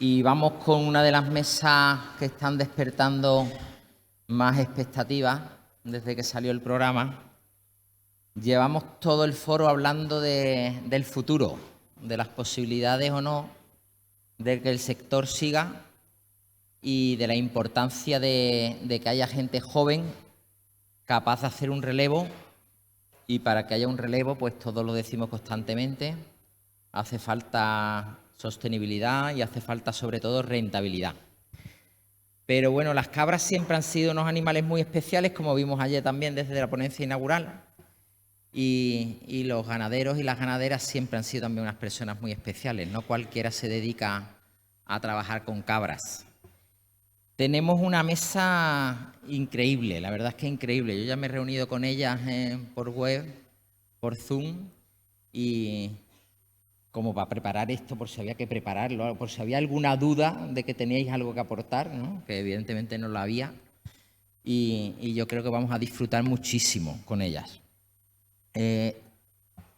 Y vamos con una de las mesas que están despertando más expectativas desde que salió el programa. Llevamos todo el foro hablando del futuro, de las posibilidades o no de que el sector siga y de la importancia de que haya gente joven capaz de hacer un relevo. Y para que haya un relevo, pues todos lo decimos constantemente, hace falta sostenibilidad y hace falta sobre todo rentabilidad. Pero bueno, las cabras siempre han sido unos animales muy especiales, como vimos ayer también desde la ponencia inaugural, y los ganaderos y las ganaderas siempre han sido también unas personas muy especiales. No cualquiera se dedica a trabajar con cabras. Tenemos una mesa increíble, la verdad es que increíble. Yo ya me he reunido con ellas por web, por Zoom, y como para preparar esto, por si había que prepararlo, por si había alguna duda de que teníais algo que aportar, ¿no? Que evidentemente no lo había, y yo creo que vamos a disfrutar muchísimo con ellas.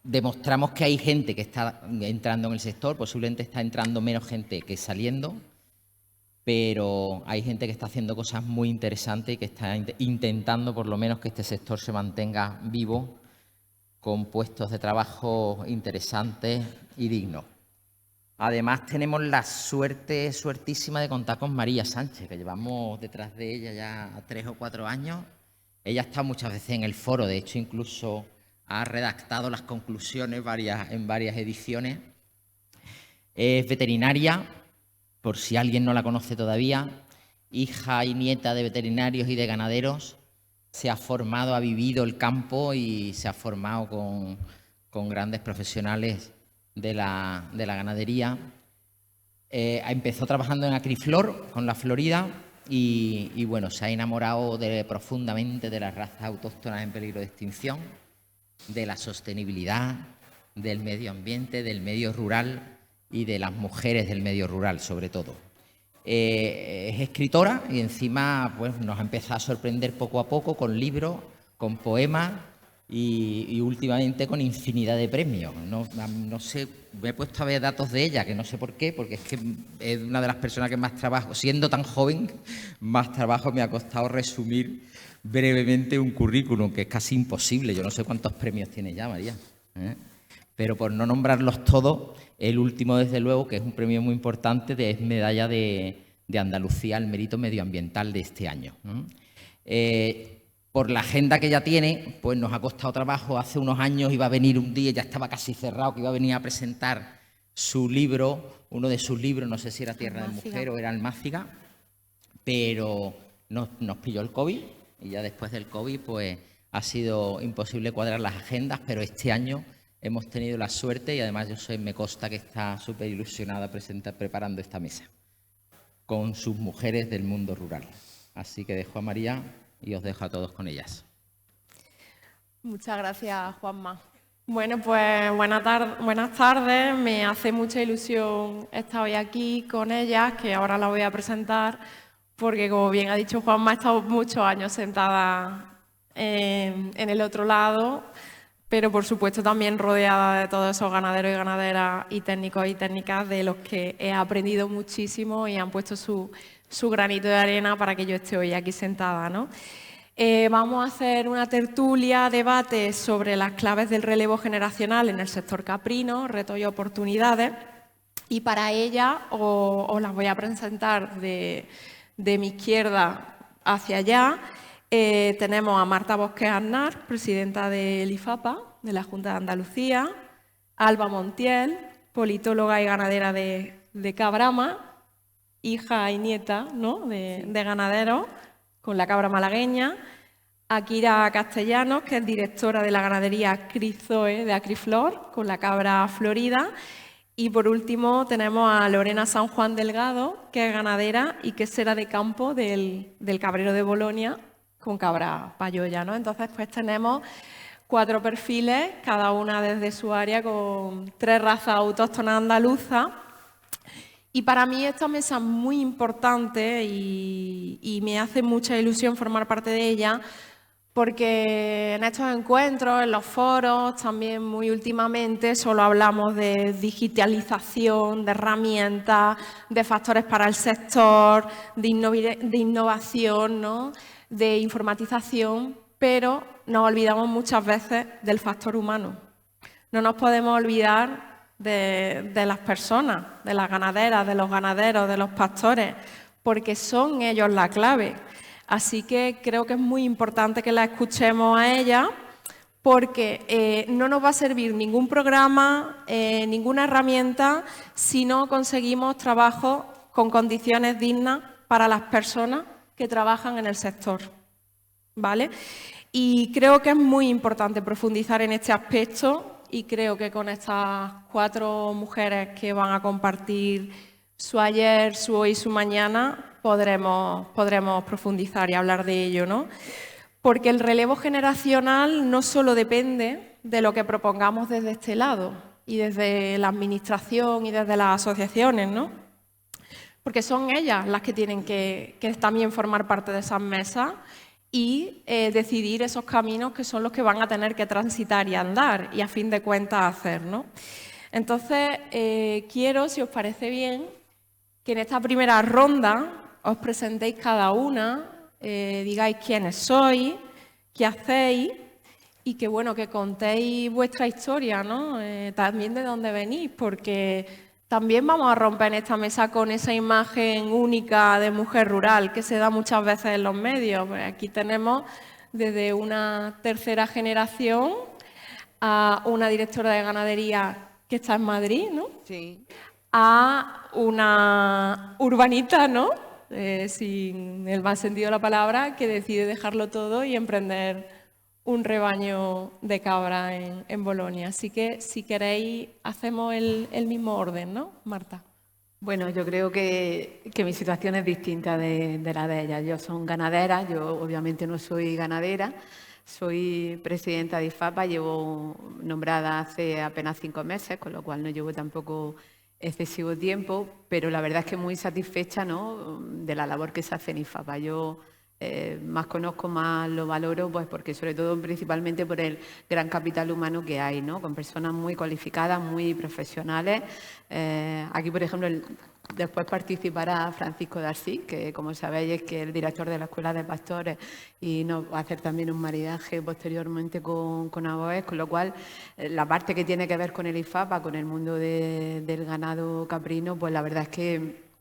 Demostramos que hay gente que está entrando en el sector, posiblemente está entrando menos gente que saliendo, pero hay gente que está haciendo cosas muy interesantes y que está intentando por lo menos que este sector se mantenga vivo, con puestos de trabajo interesantes y dignos. Además tenemos la suertísima de contar con María Sánchez, que llevamos detrás de ella ya 3 o 4 años. Ella ha estado muchas veces en el foro, de hecho incluso ha redactado las conclusiones en varias ediciones. Es veterinaria, por si alguien no la conoce todavía, hija y nieta de veterinarios y de ganaderos. Se ha formado, ha vivido el campo y se ha formado con grandes profesionales de la ganadería. Empezó trabajando en Acriflor, con la Florida, y bueno, se ha enamorado profundamente de las razas autóctonas en peligro de extinción, de la sostenibilidad, del medio ambiente, del medio rural y de las mujeres del medio rural, sobre todo. Es escritora y encima pues, nos ha empezado a sorprender poco a poco con libros, con poemas y últimamente con infinidad de premios. No sé, me he puesto a ver datos de ella, que no sé por qué, porque es que es una de las personas que más trabajo, siendo tan joven, más trabajo me ha costado resumir brevemente un currículum, que es casi imposible. Yo no sé cuántos premios tiene ya, María, ¿eh? Pero por no nombrarlos todos, el último, desde luego, que es un premio muy importante, es medalla de Andalucía al mérito medioambiental de este año, ¿no? Por la agenda que ya tiene, pues nos ha costado trabajo. Hace unos años iba a venir un día, ya estaba casi cerrado, que iba a venir a presentar su libro, uno de sus libros, no sé si era Tierra de Mujer o era Almáciga, pero nos pilló el COVID y ya después del COVID pues ha sido imposible cuadrar las agendas, pero este año hemos tenido la suerte y además me consta que está súper ilusionada preparando esta mesa con sus mujeres del mundo rural. Así que dejo a María y os dejo a todos con ellas. Muchas gracias, Juanma. Bueno, pues buenas tardes. Me hace mucha ilusión estar hoy aquí con ellas, que ahora la voy a presentar, porque como bien ha dicho Juanma, he estado muchos años sentada en el otro lado, pero por supuesto también rodeada de todos esos ganaderos y ganaderas y técnicos y técnicas de los que he aprendido muchísimo y han puesto su granito de arena para que yo esté hoy aquí sentada, ¿no? Vamos a hacer una tertulia, debate sobre las claves del relevo generacional en el sector caprino, retos y oportunidades, y para ella os las voy a presentar de mi izquierda hacia allá. Tenemos a Marta Bosque Aznar, presidenta del IFAPA, de la Junta de Andalucía, Alba Montiel, politóloga y ganadera de Cabrama, hija y nieta, ¿no?, de ganaderos, con la cabra malagueña, a Kira Castellanos, que es directora de la ganadería Crizoe de Acriflor, con la cabra florida, y por último tenemos a Lorena San Juan Delgado, que es ganadera y que será de campo del Cabrero de Bolonia, con cabra payoya, ¿no? Entonces, pues tenemos 4 perfiles, cada una desde su área, con 3 razas autóctonas andaluzas. Y para mí esta mesa es muy importante y me hace mucha ilusión formar parte de ella, Porque en estos encuentros, en los foros, también muy últimamente solo hablamos de digitalización, de herramientas, de factores para el sector, de innovación, ¿no? De informatización, pero nos olvidamos muchas veces del factor humano. No nos podemos olvidar de las personas, de las ganaderas, de los ganaderos, de los pastores, porque son ellos la clave. Así que creo que es muy importante que la escuchemos a ella, porque no nos va a servir ningún programa, ninguna herramienta, si no conseguimos trabajo con condiciones dignas para las personas que trabajan en el sector, ¿vale? Y creo que es muy importante profundizar en este aspecto y creo que con estas 4 mujeres que van a compartir su ayer, su hoy y su mañana, podremos profundizar y hablar de ello, ¿no? Porque el relevo generacional no solo depende de lo que propongamos desde este lado y desde la administración y desde las asociaciones, ¿no? Porque son ellas las que tienen que también formar parte de esas mesas y decidir esos caminos que son los que van a tener que transitar y andar y a fin de cuentas hacer, ¿no? Entonces, quiero, si os parece bien, que en esta primera ronda os presentéis cada una, digáis quiénes sois, qué hacéis y que, bueno, que contéis vuestra historia, ¿no? También de dónde venís, porque también vamos a romper en esta mesa con esa imagen única de mujer rural que se da muchas veces en los medios. Pues aquí tenemos desde una tercera generación a una directora de ganadería que está en Madrid, ¿no? Sí. A una urbanita, ¿no? Sin el más sentido de la palabra, que decide dejarlo todo y emprender un rebaño de cabra en Bolonia. Así que, si queréis, hacemos el mismo orden, ¿no, Marta? Bueno, yo creo que mi situación es distinta de la de ellas. Yo soy ganadera, yo obviamente no soy ganadera, soy presidenta de IFAPA, llevo nombrada hace apenas 5 meses, con lo cual no llevo tampoco excesivo tiempo, pero la verdad es que muy satisfecha, ¿no?, de la labor que se hace en IFAPA. Yo más conozco, más lo valoro, pues porque sobre todo principalmente por el gran capital humano que hay, ¿no?, con personas muy cualificadas, muy profesionales. Aquí, por ejemplo, después participará Francisco Darcí, que como sabéis es que el director de la Escuela de Pastores y nos va a hacer también un maridaje posteriormente con ABOES, con lo cual la parte que tiene que ver con el IFAPA, con el mundo del ganado caprino, pues la verdad es que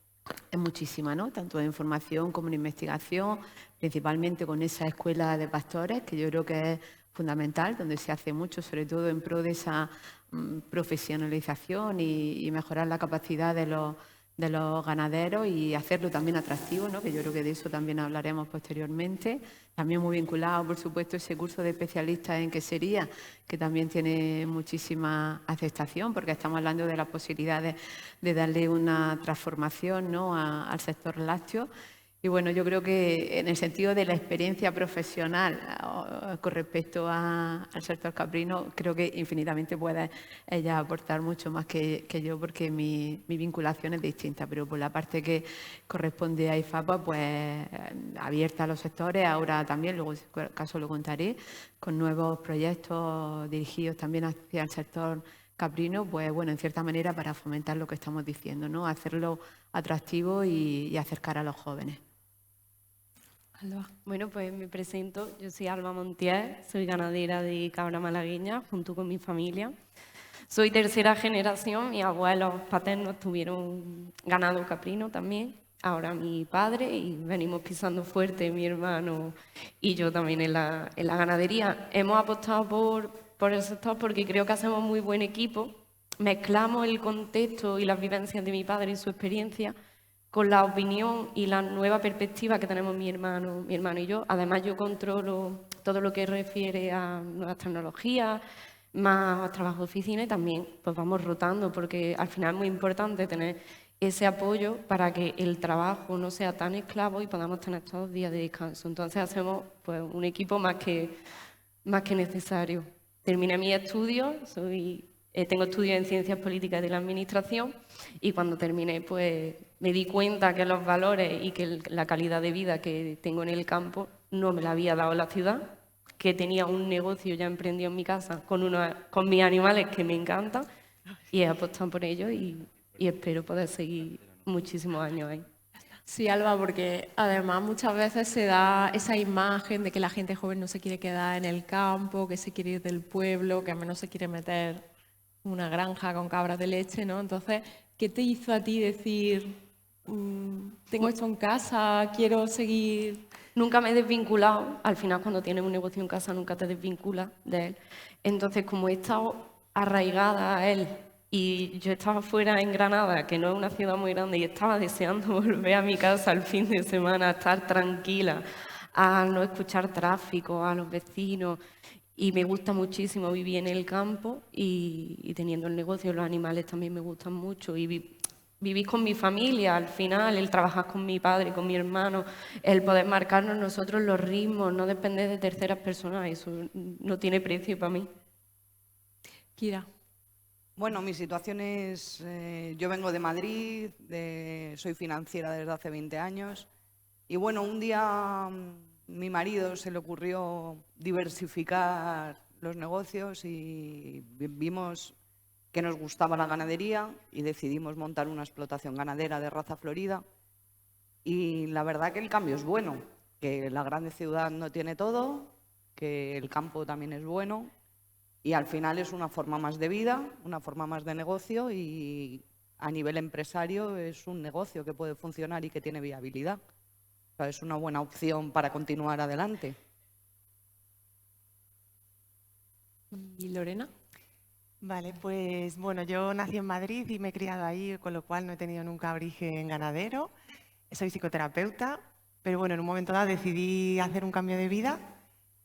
es muchísima, ¿no?, tanto de información como de investigación, principalmente con esa escuela de pastores, que yo creo que es fundamental, donde se hace mucho, sobre todo en pro de esa profesionalización y mejorar la capacidad de los ganaderos y hacerlo también atractivo, ¿no?, que yo creo que de eso también hablaremos posteriormente. También muy vinculado, por supuesto, ese curso de especialistas en quesería, que también tiene muchísima aceptación, porque estamos hablando de las posibilidades de darle una transformación, ¿no?, al sector lácteo. Y bueno, yo creo que en el sentido de la experiencia profesional con respecto al sector caprino, creo que infinitamente puede ella aportar mucho más que yo, porque mi vinculación es distinta, pero por la parte que corresponde a IFAPA, pues abierta a los sectores, ahora también, luego en el caso lo contaré, con nuevos proyectos dirigidos también hacia el sector caprino, pues bueno, en cierta manera para fomentar lo que estamos diciendo, ¿no?, hacerlo atractivo y acercar a los jóvenes. Alba. Bueno, pues me presento. Yo soy Alba Montiel, soy ganadera de cabra malagueña junto con mi familia. Soy tercera generación, mis abuelos paternos tuvieron ganado caprino también. Ahora mi padre, y venimos pisando fuerte mi hermano y yo también en la ganadería. Hemos apostado por el sector porque creo que hacemos muy buen equipo. Mezclamos el contexto y las vivencias de mi padre y su experiencia con la opinión y la nueva perspectiva que tenemos mi hermano y yo. Además, yo controlo todo lo que refiere a nuevas tecnologías, más trabajo de oficina, y también pues vamos rotando, porque al final es muy importante tener ese apoyo para que el trabajo no sea tan esclavo y podamos tener todos los días de descanso. Entonces hacemos pues un equipo más que necesario. Terminé mis estudios, tengo estudios en Ciencias Políticas y de la Administración, y cuando terminé pues me di cuenta que los valores y que la calidad de vida que tengo en el campo no me la había dado la ciudad, que tenía un negocio ya emprendido en mi casa con mis animales que me encantan y he apostado por ello y espero poder seguir muchísimos años ahí. Sí, Alba, porque además muchas veces se da esa imagen de que la gente joven no se quiere quedar en el campo, que se quiere ir del pueblo, que al menos se quiere meter en una granja con cabras de leche, ¿no? Entonces, ¿qué te hizo a ti decir, tengo esto en casa, quiero seguir? Nunca me he desvinculado. Al final, cuando tienes un negocio en casa, nunca te desvinculas de él. Entonces, como he estado arraigada a él y yo estaba fuera en Granada, que no es una ciudad muy grande, y estaba deseando volver a mi casa el fin de semana, a estar tranquila, a no escuchar tráfico, a los vecinos. Y me gusta muchísimo vivir en el campo y teniendo el negocio, los animales también me gustan mucho. Y vivir con mi familia, al final, el trabajar con mi padre, con mi hermano, el poder marcarnos nosotros los ritmos, no depender de terceras personas, eso no tiene precio para mí. Kira. Bueno, mi situación es, yo vengo de Madrid, soy financiera desde hace 20 años y bueno, un día mi marido se le ocurrió diversificar los negocios y vimos que nos gustaba la ganadería y decidimos montar una explotación ganadera de raza florida y la verdad que el cambio es bueno, que la gran ciudad no tiene todo, que el campo también es bueno. Y al final es una forma más de vida, una forma más de negocio y a nivel empresario es un negocio que puede funcionar y que tiene viabilidad. O sea, es una buena opción para continuar adelante. ¿Y Lorena? Vale, pues bueno, yo nací en Madrid y me he criado ahí, con lo cual no he tenido nunca origen ganadero. Soy psicoterapeuta, pero bueno, en un momento dado decidí hacer un cambio de vida.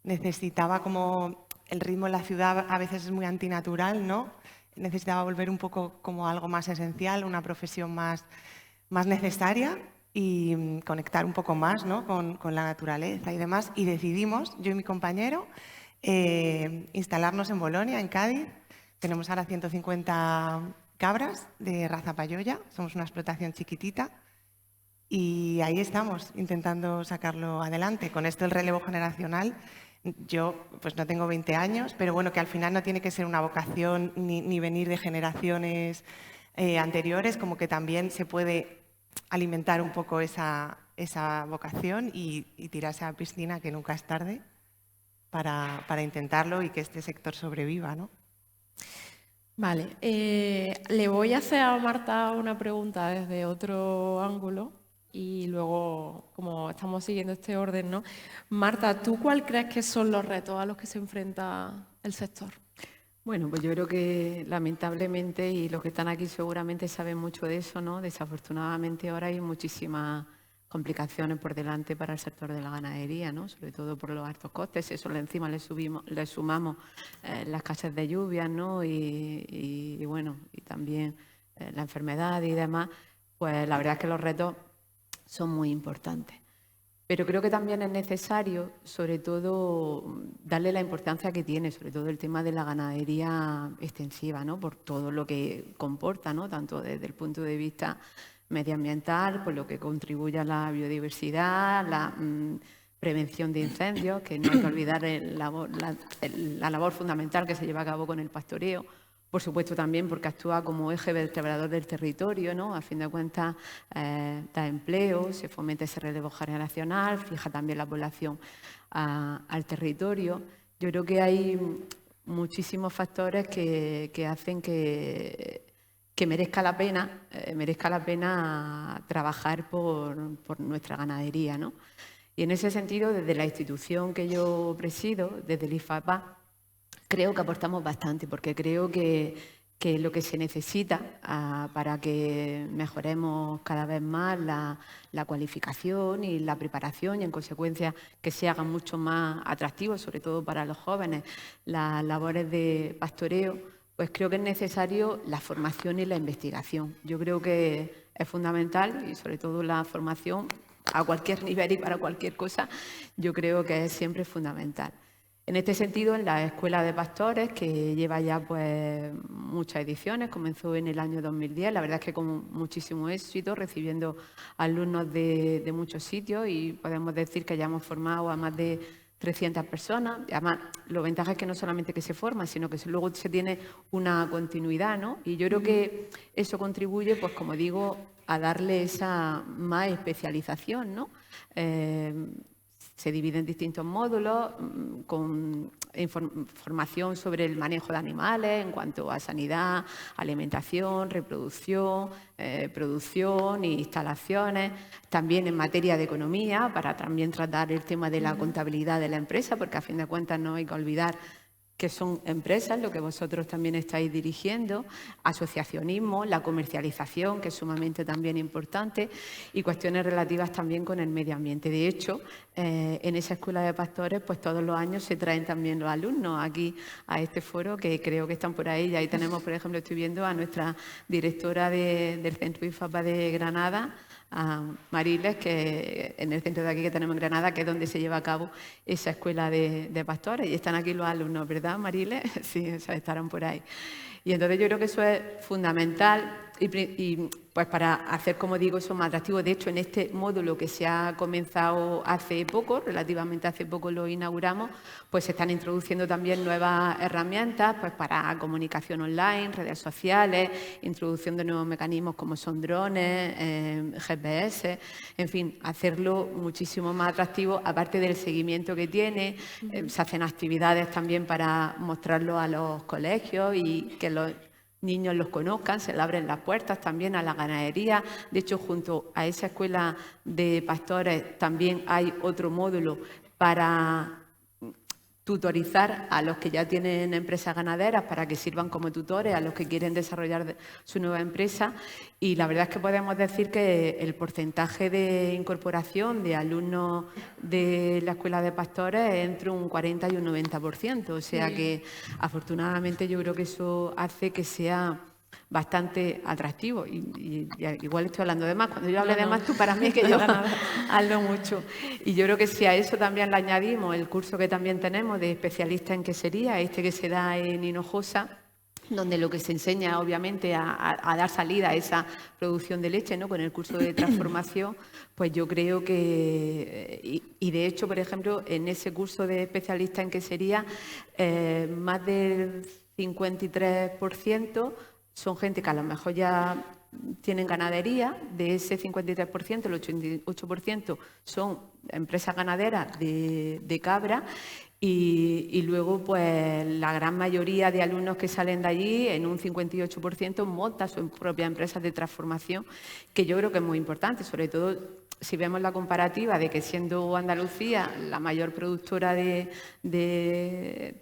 Necesitaba como... El ritmo en la ciudad a veces es muy antinatural, ¿no? Necesitaba volver un poco como algo más esencial, una profesión más necesaria y conectar un poco más, ¿no? con la naturaleza y demás. Y decidimos, yo y mi compañero, instalarnos en Bolonia, en Cádiz. Tenemos ahora 150 cabras de raza payoya, somos una explotación chiquitita. Y ahí estamos, intentando sacarlo adelante. Con esto el relevo generacional... Yo pues no tengo 20 años, pero bueno, que al final no tiene que ser una vocación ni venir de generaciones anteriores, como que también se puede alimentar un poco esa vocación y tirarse a la piscina, que nunca es tarde, para intentarlo y que este sector sobreviva, ¿no? Vale, le voy a hacer a Marta una pregunta desde otro ángulo. Y luego, como estamos siguiendo este orden, ¿no? Marta, ¿tú cuál crees que son los retos a los que se enfrenta el sector? Bueno, pues yo creo que lamentablemente, y los que están aquí seguramente saben mucho de eso, ¿no? Desafortunadamente ahora hay muchísimas complicaciones por delante para el sector de la ganadería, ¿no? Sobre todo por los altos costes. Eso encima le sumamos las escasez de lluvias, ¿no? Y bueno, y también la enfermedad y demás. Pues la verdad es que los retos son muy importantes. Pero creo que también es necesario, sobre todo, darle la importancia que tiene, sobre todo el tema de la ganadería extensiva, ¿no? Por todo lo que comporta, ¿no? Tanto desde el punto de vista medioambiental, por lo que contribuye a la biodiversidad, la prevención de incendios, que no hay que olvidar la labor fundamental que se lleva a cabo con el pastoreo. Por supuesto también porque actúa como eje vertebrador del territorio, ¿no? A fin de cuentas da empleo, se fomenta ese relevo generacional, fija también la población al territorio. Yo creo que hay muchísimos factores que hacen que merezca la pena trabajar por nuestra ganadería, ¿no? Y en ese sentido, desde la institución que yo presido, desde el IFAPA, creo que aportamos bastante, porque creo que lo que se necesita para que mejoremos cada vez más la cualificación y la preparación y, en consecuencia, que se hagan mucho más atractivos, sobre todo para los jóvenes, las labores de pastoreo, pues creo que es necesario la formación y la investigación. Yo creo que es fundamental y, sobre todo, la formación a cualquier nivel y para cualquier cosa, yo creo que es siempre fundamental. En este sentido, en la Escuela de Pastores, que lleva ya pues muchas ediciones, comenzó en el año 2010, la verdad es que con muchísimo éxito, recibiendo alumnos de muchos sitios, y podemos decir que ya hemos formado a más de 300 personas. Además, lo ventaja es que no solamente que se forma, sino que luego se tiene una continuidad, ¿no? Y yo creo que eso contribuye, pues como digo, a darle esa más especialización, ¿no? Se divide en distintos módulos con formación sobre el manejo de animales en cuanto a sanidad, alimentación, reproducción, producción e instalaciones. También en materia de economía, para también tratar el tema de la contabilidad de la empresa, porque a fin de cuentas no hay que olvidar que son empresas, lo que vosotros también estáis dirigiendo, asociacionismo, la comercialización, que es sumamente también importante, y cuestiones relativas también con el medio ambiente. De hecho, en esa escuela de pastores, pues todos los años se traen también los alumnos aquí a este foro, que creo que están por ahí. Y ahí tenemos, por ejemplo, estoy viendo a nuestra directora del Centro IFAPA de Granada, a Mariles, que en el centro de aquí que tenemos en Granada, que es donde se lleva a cabo esa escuela de pastores. Y están aquí los alumnos, ¿verdad, Mariles? Sí, o sea, estarán por ahí. Y entonces yo creo que eso es fundamental y pues para hacer, como digo, eso más atractivo. De hecho, en este módulo que se ha comenzado hace poco, relativamente hace poco lo inauguramos, pues se están introduciendo también nuevas herramientas pues para comunicación online, redes sociales, introducción de nuevos mecanismos como son drones, GPS, en fin, hacerlo muchísimo más atractivo, aparte del seguimiento que tiene. Se hacen actividades también para mostrarlo a los colegios y que los niños los conozcan, se le abren las puertas también a la ganadería. De hecho, junto a esa escuela de pastores también hay otro módulo para tutorizar a los que ya tienen empresas ganaderas para que sirvan como tutores a los que quieren desarrollar su nueva empresa. Y la verdad es que podemos decir que el porcentaje de incorporación de alumnos de la escuela de pastores es entre un 40 y un 90%. O sea que afortunadamente yo creo que eso hace que sea bastante atractivo y igual estoy hablando de más. Cuando yo hable de más, tú para mí que yo hablo mucho. Y yo creo que si a eso también le añadimos el curso que también tenemos de especialista en quesería, este que se da en Hinojosa, donde lo que se enseña obviamente a dar salida a esa producción de leche, ¿no? Con el curso de transformación, pues yo creo que, y de hecho, por ejemplo, en ese curso de especialista en quesería, más del 53% son gente que a lo mejor ya tienen ganadería. De ese 53%, el 88% son empresas ganaderas de cabra. Y luego, pues, la gran mayoría de alumnos que salen de allí, en un 58%, montan sus propias empresas de transformación, que yo creo que es muy importante, sobre todo si vemos la comparativa de que siendo Andalucía la mayor productora de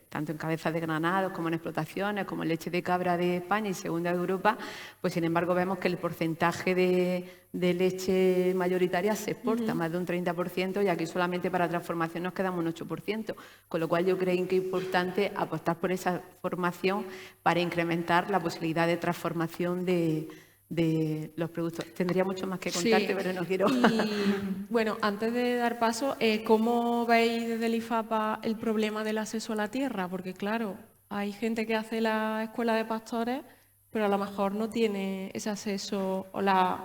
tanto en cabezas de granados como en explotaciones, como en leche de cabra de España y segunda de Europa, pues sin embargo vemos que el porcentaje de leche mayoritaria se exporta, más de un 30%, y aquí solamente para transformación nos quedamos un 8%, con lo cual yo creo que es importante apostar por esa formación para incrementar la posibilidad de transformación de los productos. Tendría mucho más que contarte, sí, pero no quiero. Y bueno, antes de dar paso, ¿cómo veis desde el IFAPA el problema del acceso a la tierra? Porque claro, hay gente que hace la escuela de pastores, pero a lo mejor no tiene ese acceso o las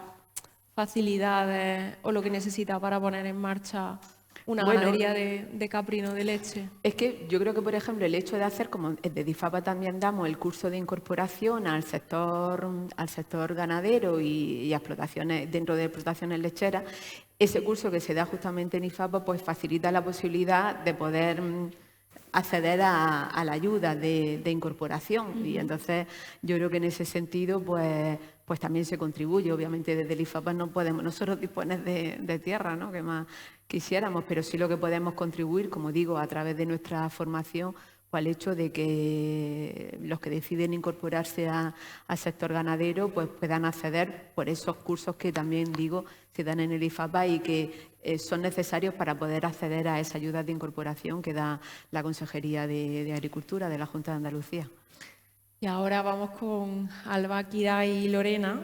facilidades o lo que necesita para poner en marcha una ganadería de caprino de leche. Es que yo creo que, por ejemplo, el hecho de hacer, como desde IFAPA también damos el curso de incorporación al sector ganadero y a explotaciones, dentro de explotaciones lecheras, ese curso que se da justamente en IFAPA pues facilita la posibilidad de poder acceder a la ayuda de incorporación. Y entonces yo creo que en ese sentido pues también se contribuye. Obviamente desde el IFAPA no podemos nosotros disponer de tierra, ¿no? Que más quisiéramos, pero sí lo que podemos contribuir, como digo, a través de nuestra formación, pues al hecho de que los que deciden incorporarse al sector ganadero pues puedan acceder por esos cursos que también digo se dan en el IFAPA y que son necesarios para poder acceder a esa ayuda de incorporación que da la Consejería de Agricultura de la Junta de Andalucía. Y ahora vamos con Alba, Kira y Lorena.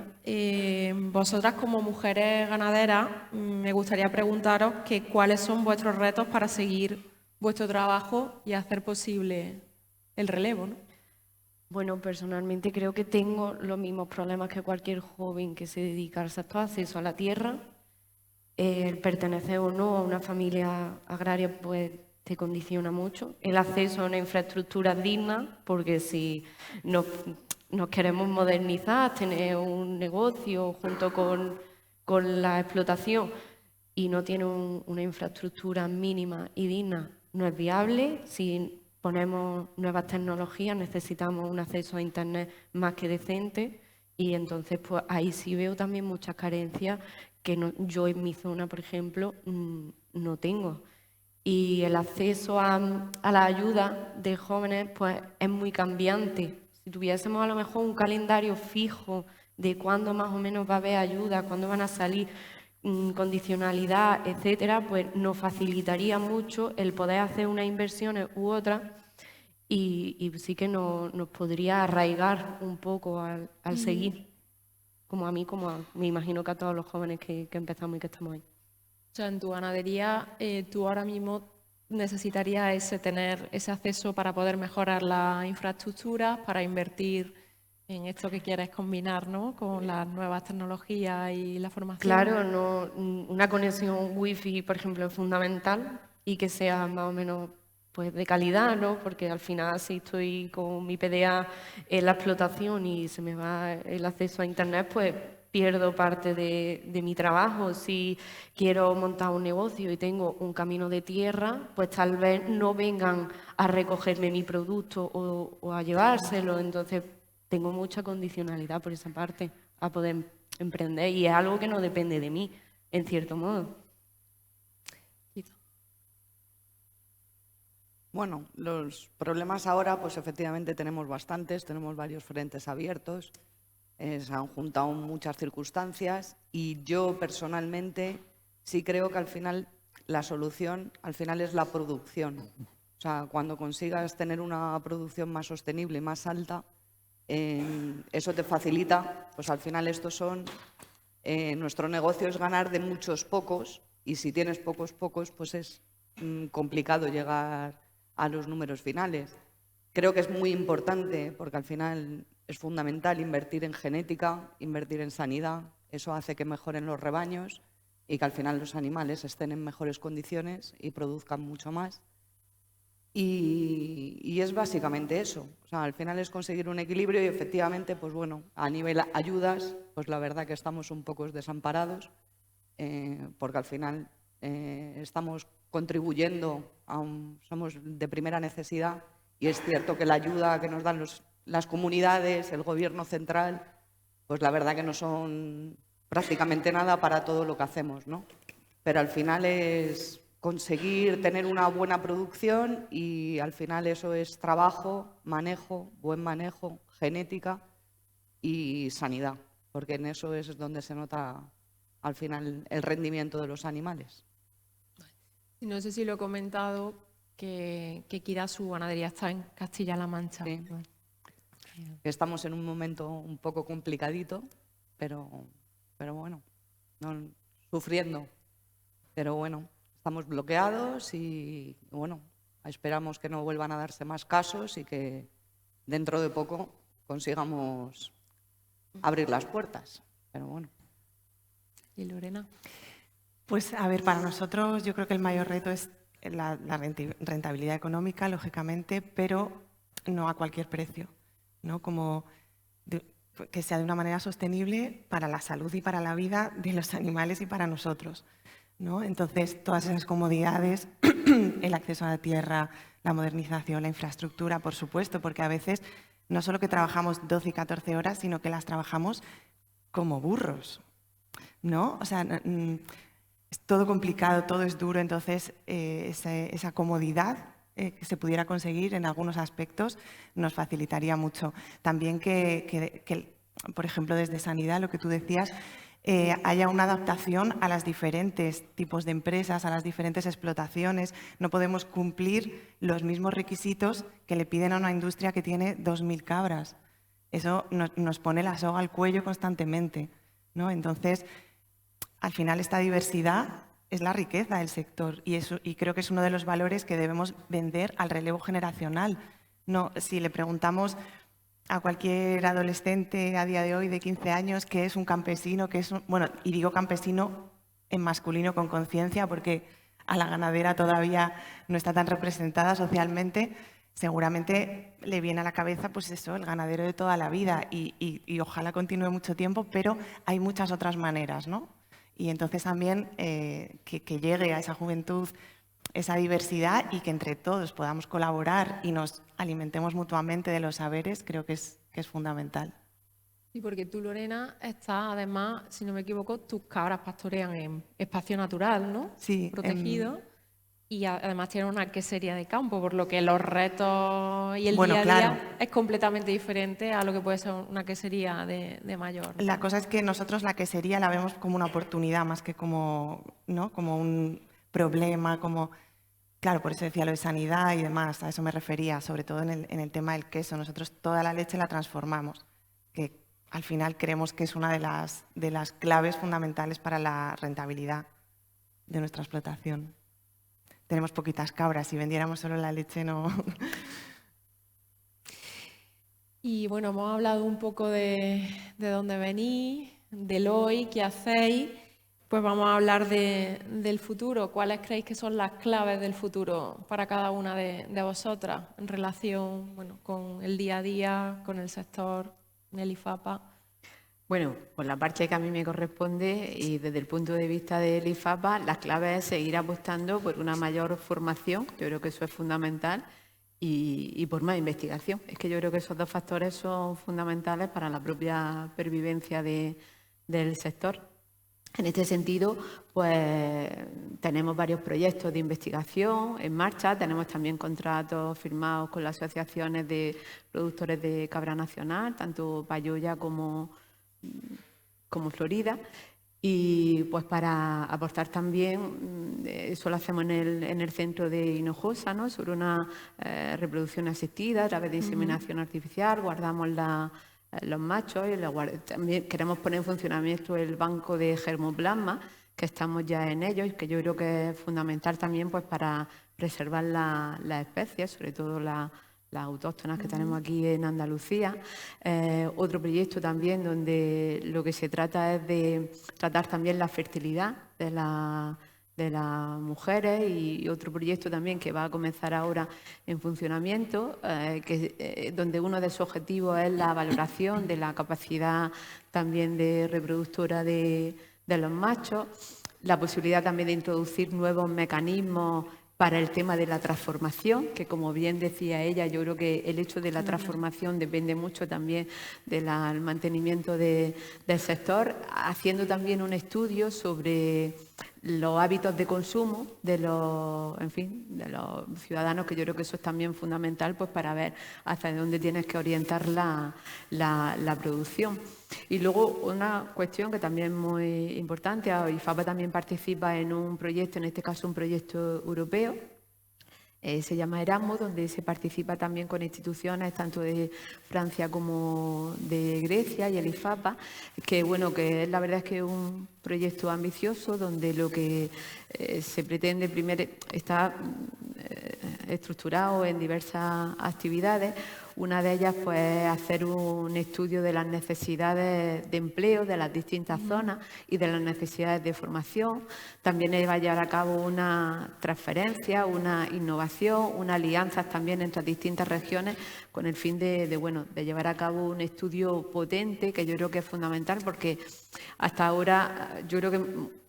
Vosotras como mujeres ganaderas, me gustaría preguntaros cuáles son vuestros retos para seguir vuestro trabajo y hacer posible el relevo, ¿no? Bueno, personalmente creo que tengo los mismos problemas que cualquier joven que se dedica al sector: acceso a la tierra, el pertenecer o no a una familia agraria, pues te condiciona mucho. El acceso a una infraestructura digna, porque si nos queremos modernizar, tener un negocio junto con la explotación y no tiene una infraestructura mínima y digna, no es viable. Si ponemos nuevas tecnologías, necesitamos un acceso a Internet más que decente, y entonces pues ahí sí veo también muchas carencias que yo en mi zona, por ejemplo, no tengo. Y el acceso a la ayuda de jóvenes pues es muy cambiante. Si tuviésemos a lo mejor un calendario fijo de cuándo más o menos va a haber ayuda, cuándo van a salir, condicionalidad, etcétera, pues nos facilitaría mucho el poder hacer unas inversiones u otras, y sí que nos podría arraigar un poco al seguir, como a mí, me imagino que a todos los jóvenes que empezamos y que estamos ahí. O sea, en tu ganadería, tú ahora mismo necesitarías tener ese acceso para poder mejorar la infraestructura, para invertir en esto que quieres combinar, ¿no?, con las nuevas tecnologías y la formación. Claro, una conexión wifi, por ejemplo, es fundamental, y que sea más o menos pues de calidad, ¿no? Porque al final, si estoy con mi PDA en la explotación y se me va el acceso a Internet, pues pierdo parte de mi trabajo. Si quiero montar un negocio y tengo un camino de tierra, pues tal vez no vengan a recogerme mi producto o a llevárselo. Entonces, tengo mucha condicionalidad por esa parte a poder emprender, y es algo que no depende de mí, en cierto modo. Bueno, los problemas ahora, pues efectivamente tenemos bastantes, tenemos varios frentes abiertos, se han juntado muchas circunstancias, y yo personalmente sí creo que al final la solución al final es la producción. O sea, cuando consigas tener una producción más sostenible y más alta, eso te facilita, pues al final estos son, nuestro negocio es ganar de muchos pocos, y si tienes pocos, pues es complicado llegar a los números finales. Creo que es muy importante, porque al final es fundamental invertir en genética, invertir en sanidad. Eso hace que mejoren los rebaños y que al final los animales estén en mejores condiciones y produzcan mucho más. Y es básicamente eso. O sea, al final es conseguir un equilibrio, y efectivamente, pues bueno, a nivel ayudas, pues la verdad que estamos un poco desamparados, porque al final estamos contribuyendo, somos de primera necesidad, y es cierto que la ayuda que nos dan las comunidades, el gobierno central, pues la verdad que no son prácticamente nada para todo lo que hacemos, ¿no? Pero al final es conseguir tener una buena producción, y al final eso es trabajo, manejo, buen manejo, genética y sanidad, porque en eso es donde se nota al final el rendimiento de los animales. No sé si lo he comentado, que Kira, su ganadería está en Castilla-La Mancha. Sí. Estamos en un momento un poco complicadito, pero bueno, no, sufriendo. Pero bueno, estamos bloqueados, y bueno, esperamos que no vuelvan a darse más casos y que dentro de poco consigamos abrir las puertas. Pero bueno. ¿Y Lorena? Pues a ver, para nosotros yo creo que el mayor reto es la rentabilidad económica, lógicamente, pero no a cualquier precio, ¿no? Como que sea de una manera sostenible para la salud y para la vida de los animales y para nosotros, ¿no? Entonces, todas esas comodidades, el acceso a la tierra, la modernización, la infraestructura, por supuesto, porque a veces no solo que trabajamos 12 y 14 horas, sino que las trabajamos como burros, ¿no? O sea, es todo complicado, todo es duro, entonces esa comodidad que se pudiera conseguir en algunos aspectos nos facilitaría mucho. También que, por ejemplo, desde Sanidad, lo que tú decías, haya una adaptación a los diferentes tipos de empresas, a las diferentes explotaciones. No podemos cumplir los mismos requisitos que le piden a una industria que tiene 2.000 cabras. Eso nos pone la soga al cuello constantemente, ¿no? Entonces, al final, esta diversidad es la riqueza del sector, y creo que es uno de los valores que debemos vender al relevo generacional. No, si le preguntamos a cualquier adolescente a día de hoy de 15 años qué es un campesino, bueno, y digo campesino en masculino con conciencia, porque a la ganadera todavía no está tan representada socialmente, seguramente le viene a la cabeza pues eso, el ganadero de toda la vida y ojalá continúe mucho tiempo, pero hay muchas otras maneras, ¿no? Y entonces también que llegue a esa juventud esa diversidad y que entre todos podamos colaborar y nos alimentemos mutuamente de los saberes, creo que es fundamental. Y porque tú, Lorena, estás, además, si no me equivoco, tus cabras pastorean en espacio natural, ¿no? Sí. Protegido. Y además tienen una quesería de campo, por lo que los retos y el Bueno, día a claro. día es completamente diferente a lo que puede ser una quesería de mayor. La cosa es que nosotros la quesería la vemos como una oportunidad más que como, ¿no? Como un problema, como... Claro, por eso decía lo de sanidad y demás, a eso me refería, sobre todo en el tema del queso. Nosotros toda la leche la transformamos, que al final creemos que es una de las claves fundamentales para la rentabilidad de nuestra explotación. Tenemos poquitas cabras, si vendiéramos solo la leche no... Y bueno, hemos hablado un poco de dónde venís, del hoy, qué hacéis. Pues vamos a hablar del futuro. ¿Cuáles creéis que son las claves del futuro para cada una de vosotras en relación, bueno, con el día a día, con el sector, en el IFAPA? Bueno, por la parte que a mí me corresponde y desde el punto de vista del IFAPA, la clave es seguir apostando por una mayor formación, yo creo que eso es fundamental, y por más investigación. Es que yo creo que esos dos factores son fundamentales para la propia pervivencia del sector. En este sentido, pues tenemos varios proyectos de investigación en marcha, tenemos también contratos firmados con las asociaciones de productores de cabra nacional, tanto Payoya como Florida, y pues para aportar también, eso lo hacemos en el centro de Hinojosa, ¿no? Sobre una reproducción asistida a través de inseminación artificial, guardamos los machos y también queremos poner en funcionamiento el banco de germoplasma, que estamos ya en ello y que yo creo que es fundamental también pues para preservar las especies, sobre todo las autóctonas que tenemos aquí en Andalucía. Otro proyecto también donde lo que se trata es de tratar también la fertilidad de las mujeres, y otro proyecto también que va a comenzar ahora en funcionamiento, donde uno de sus objetivos es la valoración de la capacidad también de reproductora de los machos, la posibilidad también de introducir nuevos mecanismos para el tema de la transformación, que como bien decía ella, yo creo que el hecho de la transformación depende mucho también del mantenimiento del sector, haciendo también un estudio sobre los hábitos de consumo de los ciudadanos, que yo creo que eso es también fundamental pues para ver hacia dónde tienes que orientar la producción. Y luego una cuestión que también es muy importante, IFAPA también participa en un proyecto, en este caso un proyecto europeo, se llama Erasmus, donde se participa también con instituciones tanto de Francia como de Grecia y el IFAPA, que bueno, que la verdad es que es un proyecto ambicioso donde lo que se pretende primero está estructurado en diversas actividades. Una de ellas pues, es hacer un estudio de las necesidades de empleo de las distintas zonas y de las necesidades de formación. También va a llevar a cabo una transferencia, una innovación, unas alianzas también entre las distintas regiones con el fin de llevar a cabo un estudio potente, que yo creo que es fundamental porque hasta ahora yo creo que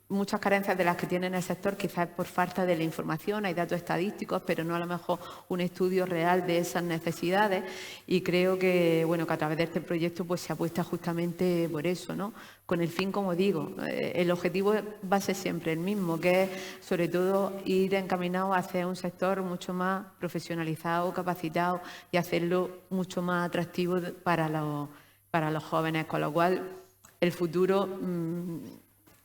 muchas carencias de las que tiene el sector quizás por falta de la información, hay datos estadísticos, pero no a lo mejor un estudio real de esas necesidades, y creo que, bueno, que a través de este proyecto pues se apuesta justamente por eso, ¿no? Con el fin, como digo, el objetivo va a ser siempre el mismo, que es sobre todo ir encaminado hacia un sector mucho más profesionalizado, capacitado y hacerlo mucho más atractivo para los jóvenes, con lo cual el futuro...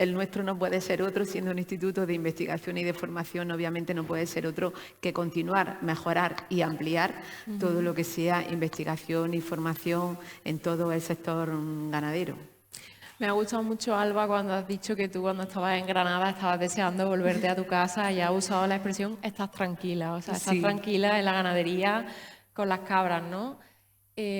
El nuestro no puede ser otro, siendo un instituto de investigación y de formación, obviamente no puede ser otro que continuar, mejorar y ampliar todo lo que sea investigación y formación en todo el sector ganadero. Me ha gustado mucho, Alba, cuando has dicho que tú cuando estabas en Granada estabas deseando volverte a tu casa y has usado la expresión estás tranquila, o sea, estás tranquila en la ganadería con las cabras, ¿no?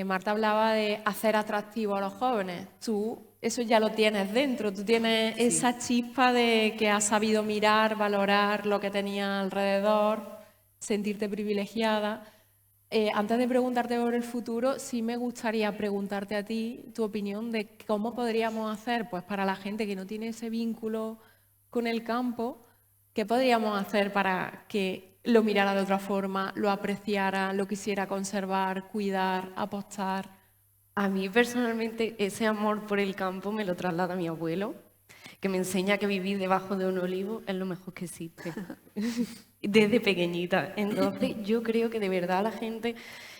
Marta hablaba de hacer atractivo a los jóvenes. Tú eso ya lo tienes dentro, tú tienes esa chispa de que has sabido mirar, valorar lo que tenías alrededor, sentirte privilegiada. Antes de preguntarte por el futuro, sí me gustaría preguntarte a ti tu opinión de cómo podríamos hacer, pues para la gente que no tiene ese vínculo con el campo, ¿qué podríamos hacer para que lo mirara de otra forma, lo apreciara, lo quisiera conservar, cuidar, apostar? A mí personalmente ese amor por el campo me lo traslada mi abuelo, que me enseña que vivir debajo de un olivo es lo mejor que existe, desde pequeñita. Entonces yo creo que de verdad a la gente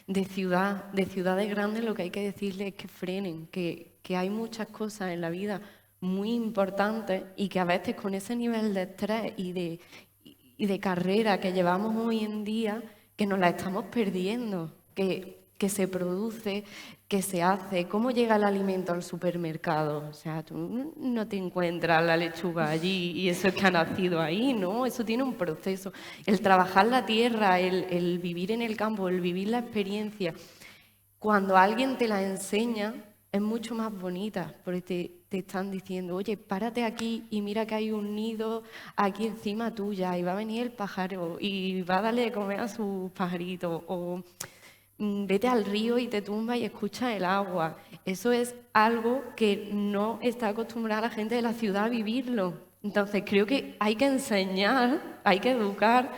de ciudades grandes, lo que hay que decirles es que frenen, que hay muchas cosas en la vida muy importantes y que a veces con ese nivel de estrés y de carrera que llevamos hoy en día, que nos la estamos perdiendo, que se produce, que se hace, cómo llega el alimento al supermercado. O sea, tú no te encuentras la lechuga allí y eso es que ha nacido ahí, ¿no? Eso tiene un proceso. El trabajar la tierra, el vivir en el campo, el vivir la experiencia, cuando alguien te la enseña, es mucho más bonita, porque te están diciendo, oye, párate aquí y mira que hay un nido aquí encima tuya y va a venir el pájaro y va a darle de comer a sus pajaritos, o vete al río y te tumba y escucha el agua. Eso es algo que no está acostumbrada la gente de la ciudad a vivirlo. Entonces creo que hay que enseñar, hay que educar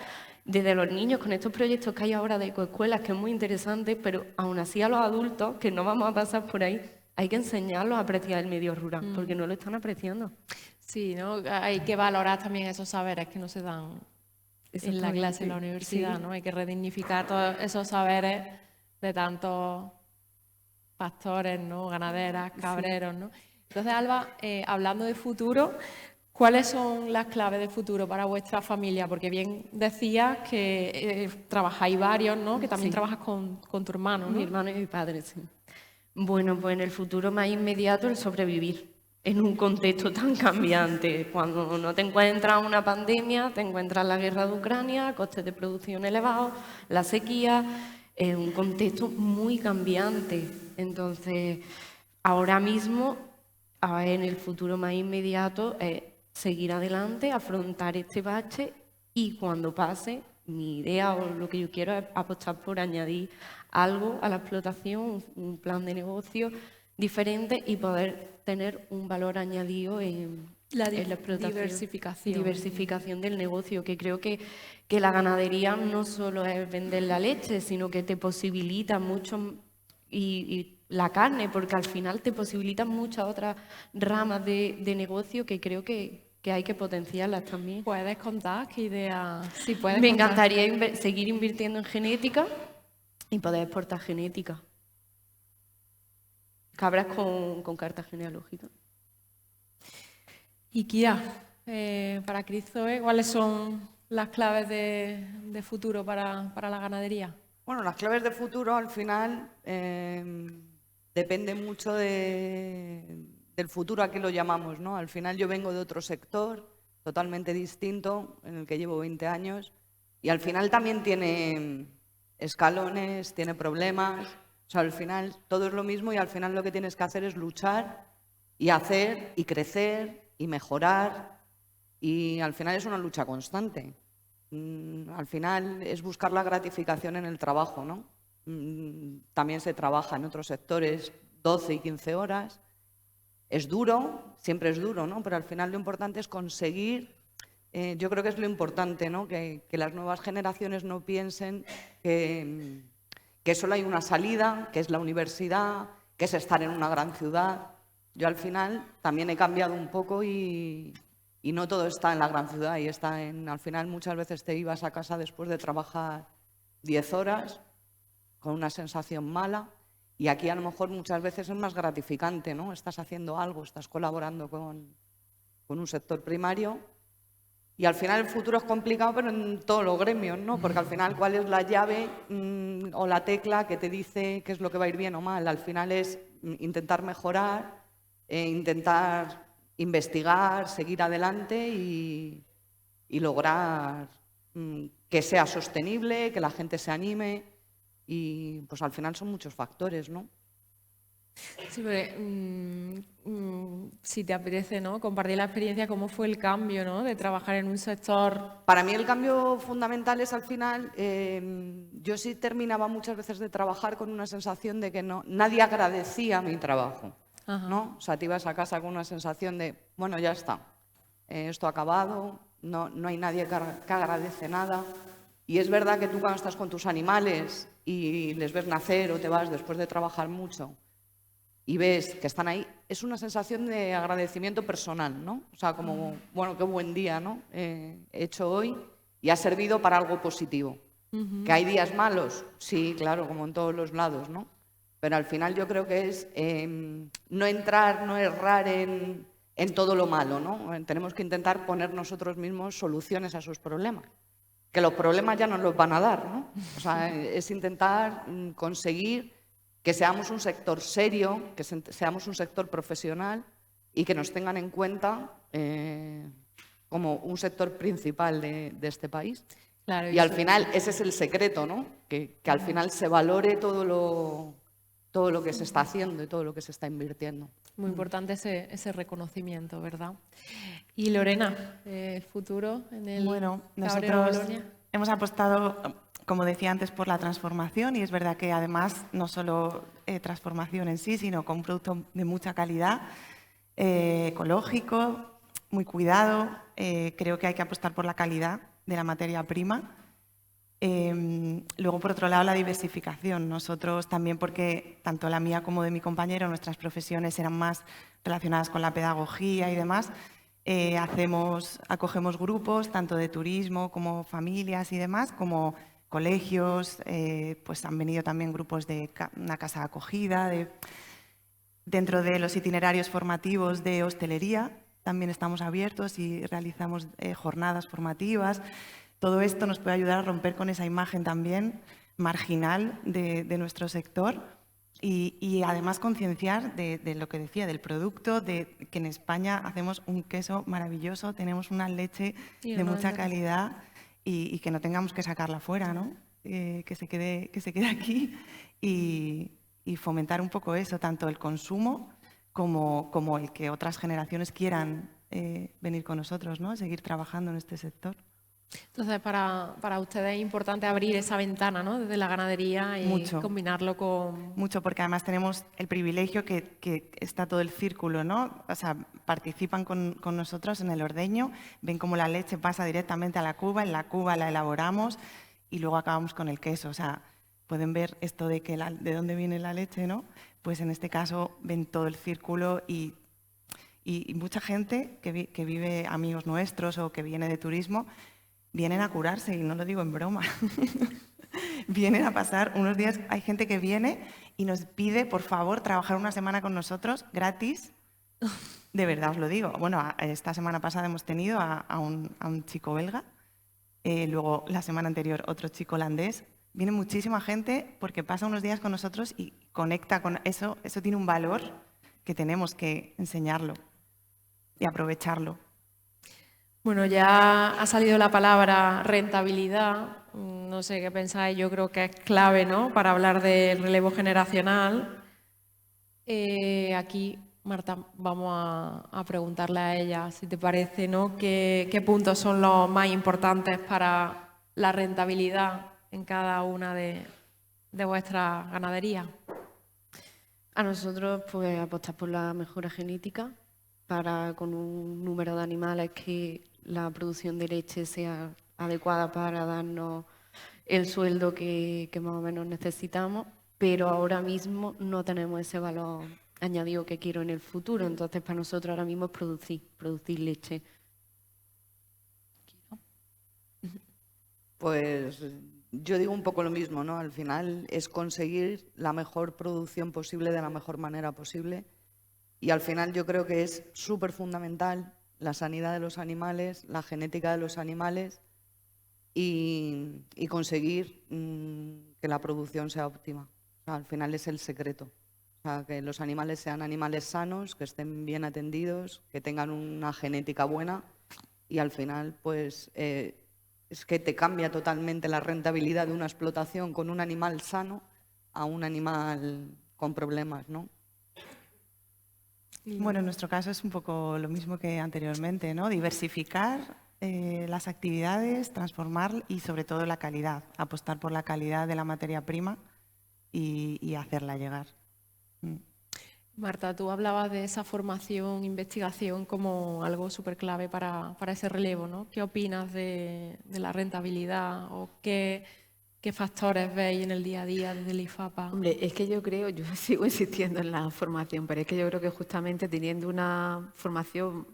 desde los niños con estos proyectos que hay ahora de ecoescuelas, que es muy interesante, pero aún así a los adultos, que no vamos a pasar por ahí, hay que enseñarlos a apreciar el medio rural, porque no lo están apreciando. Sí, ¿no? Hay que valorar también esos saberes que no se dan en la clase, en la universidad, Sí. ¿no? Hay que redignificar todos esos saberes de tantos pastores, ¿no? Ganaderas, cabreros, ¿no? Entonces, Alba, hablando de futuro, ¿cuáles son las claves de futuro para vuestra familia? Porque bien decías que trabajáis varios, ¿no? Que también Sí. trabajas con tu hermano, ¿no? Mi hermano y mi padre, sí. Bueno, pues en el futuro más inmediato el sobrevivir en un contexto tan cambiante. Cuando no te encuentras una pandemia, te encuentras la guerra de Ucrania, costes de producción elevados, la sequía, un contexto muy cambiante. Entonces, ahora mismo, en el futuro más inmediato, seguir adelante, afrontar este bache y cuando pase, mi idea o lo que yo quiero es apostar por añadir algo a la explotación, un plan de negocio diferente y poder tener un valor añadido en la explotación. Diversificación del negocio, que creo que la ganadería no solo es vender la leche, sino que te posibilita mucho y la carne, porque al final te posibilitan muchas otras ramas de negocio que creo que hay que potenciarlas también. ¿Puedes contar qué idea? Sí, puedes Me contar. encantaría seguir invirtiendo en genética y poder exportar genética. Cabras con carta genealógica. Y Kira, para Cristoe, ¿cuáles son las claves de futuro para la ganadería? Bueno, las claves de futuro al final depende mucho del futuro a que lo llamamos, ¿no? Al final yo vengo de otro sector totalmente distinto, en el que llevo 20 años, y al final también tiene escalones, tiene problemas, o sea, al final todo es lo mismo y al final lo que tienes que hacer es luchar y hacer y crecer y mejorar, y al final es una lucha constante. Al final es buscar la gratificación en el trabajo, ¿no? También se trabaja en otros sectores 12 y 15 horas. Es duro, siempre es duro, ¿no? Pero al final lo importante es conseguir, yo creo que es lo importante, ¿no? Que las nuevas generaciones no piensen que solo hay una salida, que es la universidad, que es estar en una gran ciudad. Yo al final también he cambiado un poco y no todo está en la gran ciudad y está al final muchas veces te ibas a casa después de trabajar 10 horas con una sensación mala, y aquí a lo mejor muchas veces es más gratificante, ¿no? Estás haciendo algo, estás colaborando con un sector primario, y al final el futuro es complicado, pero en todos los gremios, ¿no? Porque al final, ¿cuál es la llave o la tecla que te dice qué es lo que va a ir bien o mal? Al final es intentar mejorar, intentar investigar, seguir adelante y lograr que sea sostenible, que la gente se anime, y pues al final son muchos factores, ¿no? Sí, porque, si te apetece, ¿no?, compartir la experiencia, ¿cómo fue el cambio, ¿no?, de trabajar en un sector? Para mí el cambio fundamental es al final, yo sí terminaba muchas veces de trabajar con una sensación de que nadie agradecía mi trabajo, ¿no? O sea, te ibas a casa con una sensación de, bueno, ya está, esto ha acabado, no hay nadie que agradece nada. Y es verdad que tú cuando estás con tus animales y les ves nacer o te vas después de trabajar mucho y ves que están ahí, es una sensación de agradecimiento personal, ¿no? O sea, como, bueno, qué buen día, ¿no? He hecho hoy y ha servido para algo positivo. ¿Que hay días malos? Sí, claro, como en todos los lados, ¿no? Pero al final yo creo que es no errar en todo lo malo, ¿no? Tenemos que intentar poner nosotros mismos soluciones a esos problemas. Que los problemas ya nos los van a dar, ¿no? O sea, es intentar conseguir que seamos un sector serio, que seamos un sector profesional y que nos tengan en cuenta como un sector principal de este país. Claro, Y al final ese es el secreto, ¿no? Que al final se valore todo lo que se está haciendo y todo lo que se está invirtiendo. Muy importante ese reconocimiento, ¿verdad? Y Lorena, el futuro en el Bueno, Cabrero nosotros Bolonia. hemos apostado, como decía antes, por la transformación y es verdad que además no solo transformación en sí, sino con un producto de mucha calidad, ecológico, muy cuidado. Creo que hay que apostar por la calidad de la materia prima. Luego, por otro lado, la diversificación. Nosotros también, porque tanto la mía como de mi compañero, nuestras profesiones eran más relacionadas con la pedagogía y demás, acogemos grupos tanto de turismo como familias y demás, como colegios, pues han venido también grupos de una casa de acogida, dentro de los itinerarios formativos de hostelería también estamos abiertos y realizamos jornadas formativas. Todo esto nos puede ayudar a romper con esa imagen también marginal de nuestro sector y además concienciar de lo que decía, del producto, de que en España hacemos un queso maravilloso, tenemos una leche de mucha calidad y que no tengamos que sacarla fuera, ¿no? Que se quede aquí y fomentar un poco eso, tanto el consumo como el que otras generaciones quieran venir con nosotros, ¿no? Seguir trabajando en este sector. Entonces, para ustedes es importante abrir esa ventana, ¿no?, desde la ganadería y Mucho. combinarlo con... Mucho, porque además tenemos el privilegio que está todo el círculo, ¿no? O sea, participan con nosotros en el ordeño, ven cómo la leche pasa directamente a la cuba, en la cuba la elaboramos y luego acabamos con el queso. O sea, pueden ver esto de de dónde viene la leche, ¿no? Pues en este caso ven todo el círculo y mucha gente que vive, amigos nuestros o que viene de turismo, vienen a curarse, y no lo digo en broma. Vienen a pasar unos días, hay gente que viene y nos pide, por favor, trabajar una semana con nosotros gratis. De verdad os lo digo. Bueno, esta semana pasada hemos tenido a un chico belga, luego la semana anterior otro chico holandés. Viene muchísima gente porque pasa unos días con nosotros y conecta con eso. Eso tiene un valor que tenemos que enseñarlo y aprovecharlo. Bueno, ya ha salido la palabra rentabilidad. No sé qué pensáis, yo creo que es clave, ¿no?, para hablar del relevo generacional. Aquí, Marta, vamos a preguntarle a ella, si te parece, ¿no?, qué puntos son los más importantes para la rentabilidad en cada una de vuestras ganaderías. A nosotros, pues, apostar por la mejora genética para, con un número de animales, que la producción de leche sea adecuada para darnos el sueldo que más o menos necesitamos, pero ahora mismo no tenemos ese valor añadido que quiero en el futuro. Entonces, para nosotros ahora mismo es producir leche. Pues yo digo un poco lo mismo, ¿no? Al final es conseguir la mejor producción posible de la mejor manera posible. Y al final yo creo que es súper fundamental la sanidad de los animales, la genética de los animales y conseguir que la producción sea óptima. O sea, al final es el secreto. O sea, que los animales sean animales sanos, que estén bien atendidos, que tengan una genética buena y al final pues es que te cambia totalmente la rentabilidad de una explotación con un animal sano a un animal con problemas, ¿no? Bueno, en nuestro caso es un poco lo mismo que anteriormente, ¿no? Diversificar las actividades, transformar y sobre todo la calidad, apostar por la calidad de la materia prima y hacerla llegar. Marta, tú hablabas de esa formación, investigación como algo súper clave para ese relevo, ¿no? ¿Qué opinas de la rentabilidad o qué factores veis en el día a día desde el IFAPA? Hombre, es que yo creo, yo sigo insistiendo en la formación, pero es que yo creo que justamente teniendo una formación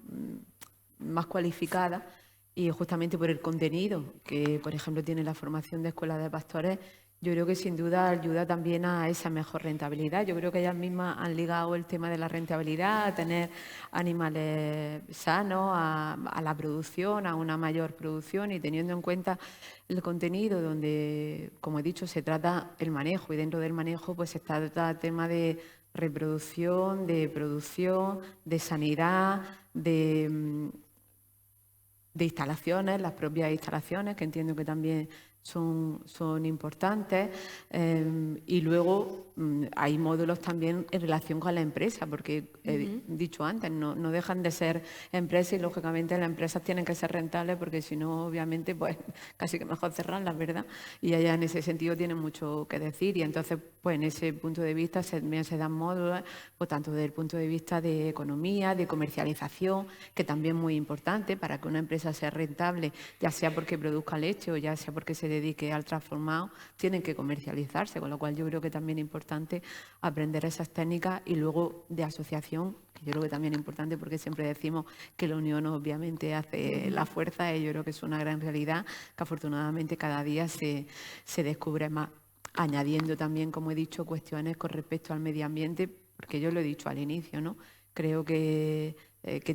más cualificada y justamente por el contenido que, por ejemplo, tiene la formación de Escuela de Pastores, yo creo que sin duda ayuda también a esa mejor rentabilidad. Yo creo que ellas mismas han ligado el tema de la rentabilidad, a tener animales sanos, a la producción, a una mayor producción y teniendo en cuenta el contenido donde, como he dicho, se trata el manejo y dentro del manejo pues se trata el tema de reproducción, de producción, de sanidad, de instalaciones, las propias instalaciones, que entiendo que también son importantes. Y luego hay módulos también en relación con la empresa, porque he dicho antes, no dejan de ser empresas y lógicamente las empresas tienen que ser rentables porque si no, obviamente, pues casi que mejor cerrarlas, ¿verdad? Y allá en ese sentido tienen mucho que decir y entonces, pues en ese punto de vista también se dan módulos, pues tanto desde el punto de vista de economía, de comercialización, que también es muy importante para que una empresa sea rentable, ya sea porque produzca leche o ya sea porque se dedique al transformado, tienen que comercializarse, con lo cual yo creo que también es importante aprender esas técnicas y luego de asociación, que yo creo que también es importante porque siempre decimos que la unión obviamente hace la fuerza y yo creo que es una gran realidad que afortunadamente cada día se descubre más, añadiendo también, como he dicho, cuestiones con respecto al medio ambiente, porque yo lo he dicho al inicio, ¿no? Creo que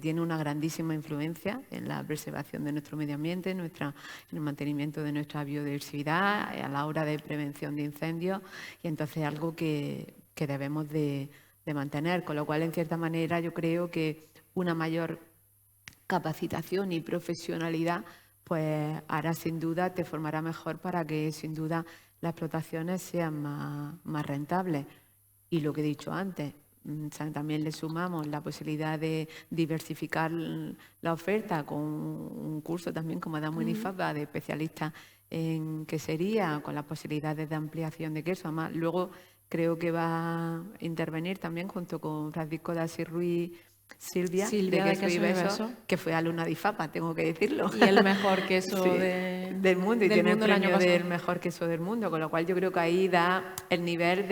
tiene una grandísima influencia en la preservación de nuestro medio ambiente, en el mantenimiento de nuestra biodiversidad, a la hora de prevención de incendios, y entonces algo que debemos de mantener, con lo cual, en cierta manera, yo creo que una mayor capacitación y profesionalidad pues hará sin duda, te formará mejor para que sin duda las explotaciones sean más rentables. Y lo que he dicho antes, también le sumamos la posibilidad de diversificar la oferta con un curso también como damos en IFAPA de especialistas en quesería, con las posibilidades de ampliación de queso. Además, luego creo que va a intervenir también junto con Francisco de Asís Ruiz Silvia de Queso y Besos, que fue alumna de IFAPA, tengo que decirlo. Y el mejor queso del mundo, y tiene el premio del mejor queso del mundo, con lo cual yo creo que ahí da el nivel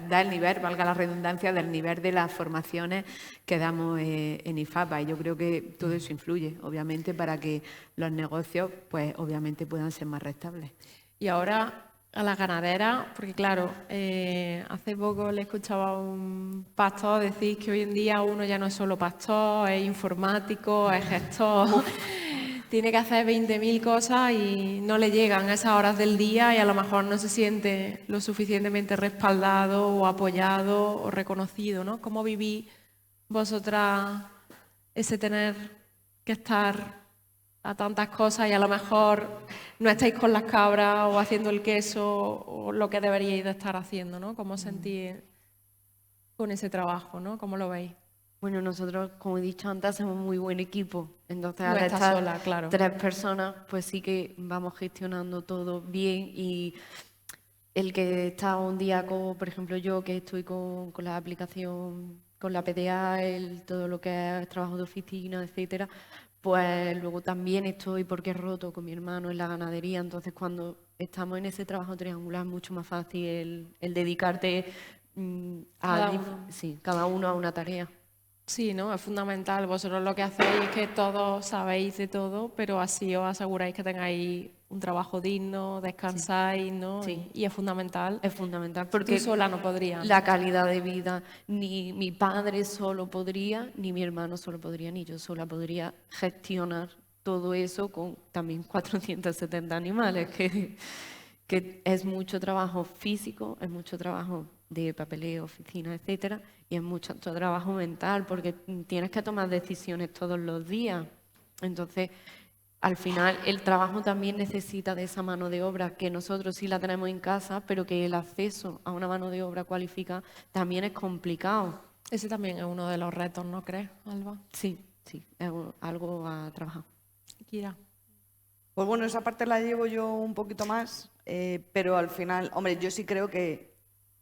da el nivel, valga la redundancia, del nivel de las formaciones que damos en IFAPA, y yo creo que todo eso influye, obviamente, para que los negocios, pues obviamente puedan ser más rentables. Y ahora a las ganaderas, porque claro, hace poco le escuchaba a un pastor decir que hoy en día uno ya no es solo pastor, es informático, es gestor, tiene que hacer 20.000 cosas y no le llegan a esas horas del día y a lo mejor no se siente lo suficientemente respaldado o apoyado o reconocido, ¿no? ¿Cómo vivís vosotras ese tener que estar a tantas cosas y a lo mejor no estáis con las cabras o haciendo el queso o lo que deberíais de estar haciendo, ¿no? ¿Cómo os sentís con ese trabajo, ¿no? ¿Cómo lo veis? Bueno, nosotros, como he dicho antes, somos muy buen equipo. Entonces, No al estás estar sola, claro. 3 personas, pues sí que vamos gestionando todo bien y el que está un día con, por ejemplo, yo que estoy con la aplicación, con la PDA, todo lo que es trabajo de oficina, etcétera, pues luego también estoy porque he roto con mi hermano en la ganadería, entonces cuando estamos en ese trabajo triangular es mucho más fácil el dedicarte cada uno a una tarea. Sí, ¿no? Es fundamental. Vosotros lo que hacéis es que todos sabéis de todo, pero así os aseguráis que tengáis un trabajo digno, descansáis, ¿no? Sí. Y es fundamental. Es fundamental porque tú sola no podrías. La calidad de vida, ni mi padre solo podría, ni mi hermano solo podría, ni yo sola podría gestionar todo eso con también 470 animales, que es mucho trabajo físico, es mucho trabajo de papeleo, oficina, etcétera, y es mucho trabajo mental porque tienes que tomar decisiones todos los días. Entonces, al final, el trabajo también necesita de esa mano de obra que nosotros sí la tenemos en casa, pero que el acceso a una mano de obra cualificada también es complicado. Ese también es uno de los retos, ¿no crees, Alba? Sí, es algo a trabajar. Kira. Pues bueno, esa parte la llevo yo un poquito más, pero al final, hombre, yo sí creo que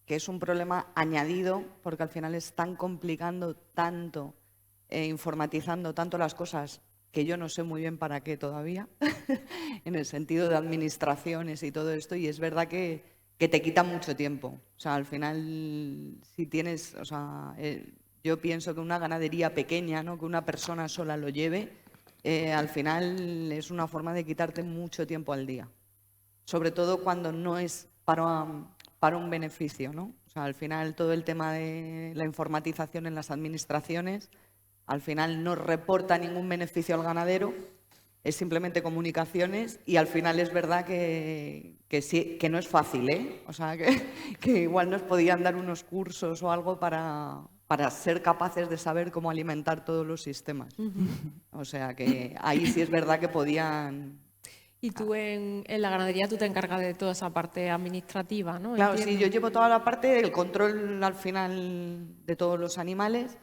es un problema añadido, porque al final están complicando tanto, informatizando tanto las cosas, que yo no sé muy bien para qué todavía, en el sentido de administraciones y todo esto, y es verdad que te quita mucho tiempo. O sea, al final, si tienes, o sea, yo pienso que una ganadería pequeña, ¿no?, que una persona sola lo lleve, al final es una forma de quitarte mucho tiempo al día, sobre todo cuando no es para un beneficio, ¿no? O sea, al final todo el tema de la informatización en las administraciones, al final no reporta ningún beneficio al ganadero, es simplemente comunicaciones, y al final es verdad que sí, que no es fácil, ¿eh? O sea, que igual nos podían dar unos cursos o algo para ser capaces de saber cómo alimentar todos los sistemas. O sea, que ahí sí es verdad que podían... Y tú en la ganadería tú te encargas de toda esa parte administrativa, ¿no? Claro, sí, Entiendo. yo llevo toda la parte del control al final de todos los animales,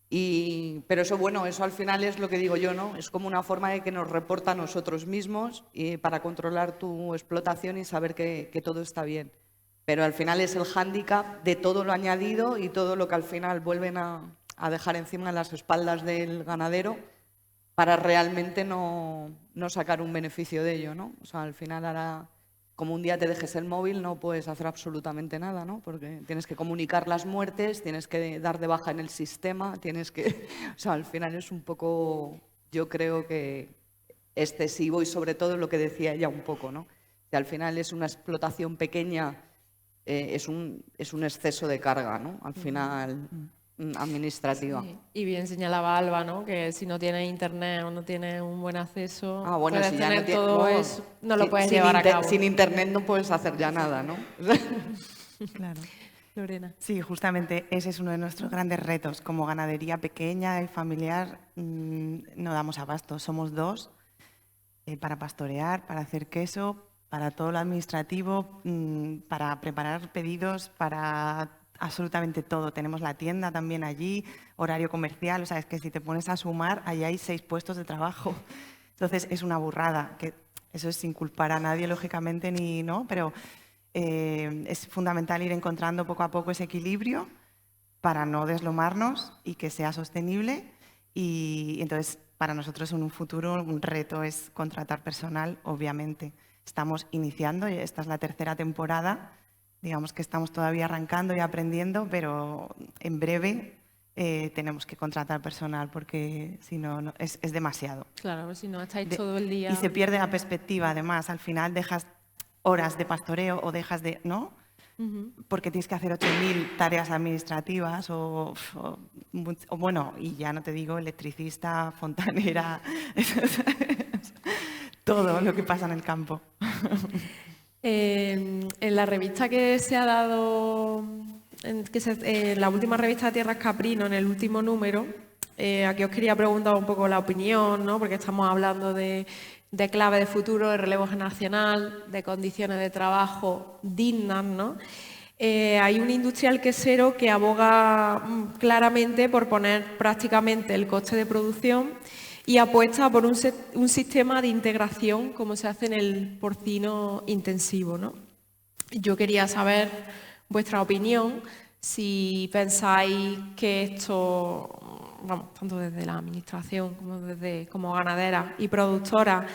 pero eso, bueno, eso al final es lo que digo yo, ¿no? Es como una forma de que nos reporta a nosotros mismos para controlar tu explotación y saber que todo está bien. Pero al final es el hándicap de todo lo añadido y todo lo que al final vuelven a dejar encima de las espaldas del ganadero para realmente no sacar un beneficio de ello, ¿no? O sea, al final ahora, como un día te dejes el móvil, no puedes hacer absolutamente nada, ¿no? Porque tienes que comunicar las muertes, tienes que dar de baja en el sistema, tienes que... O sea, al final es un poco, yo creo que excesivo, y sobre todo lo que decía ella un poco, ¿no? Que al final es una explotación pequeña, es un exceso de carga, ¿no? Al final, administrativa. Sí. Y bien señalaba Alba, ¿no? Que si no tienes internet o no tienes un buen acceso, Bueno, puedes si ya tener no tienes... todo eso, no lo puedes llevar a cabo. Sin internet no puedes hacer ya nada, ¿no? Claro. Lorena. Sí, justamente ese es uno de nuestros grandes retos. Como ganadería pequeña y familiar, no damos abasto. Somos dos para pastorear, para hacer queso, para todo lo administrativo, para preparar pedidos, para absolutamente todo. Tenemos la tienda también allí, horario comercial, o sea, es que si te pones a sumar, allí hay 6 puestos de trabajo. Entonces es una burrada, que eso es sin culpar a nadie, lógicamente, ni no, pero es fundamental ir encontrando poco a poco ese equilibrio para no deslomarnos y que sea sostenible. Y entonces, para nosotros en un futuro, un reto es contratar personal, obviamente. Estamos iniciando, y esta es la 3ª temporada, digamos que estamos todavía arrancando y aprendiendo, pero en breve tenemos que contratar personal porque si no, es demasiado. Claro, si no estáis todo el día... Y se pierde la perspectiva, además, al final dejas horas de pastoreo o dejas de... ¿no? Porque tienes que hacer 8.000 tareas administrativas o bueno, y ya no te digo electricista, fontanera, todo lo que pasa en el campo. En la revista que se ha dado, la última revista de Tierras Caprino, en el último número, aquí os quería preguntar un poco la opinión, ¿no? Porque estamos hablando de clave de futuro, de relevo generacional, de condiciones de trabajo dignas, ¿no? Hay un industrial quesero que aboga claramente por poner prácticamente el coste de producción y apuesta por un sistema de integración como se hace en el porcino intensivo, ¿no? Yo quería saber vuestra opinión, si pensáis que esto, vamos, tanto desde la administración como ganadera y productora,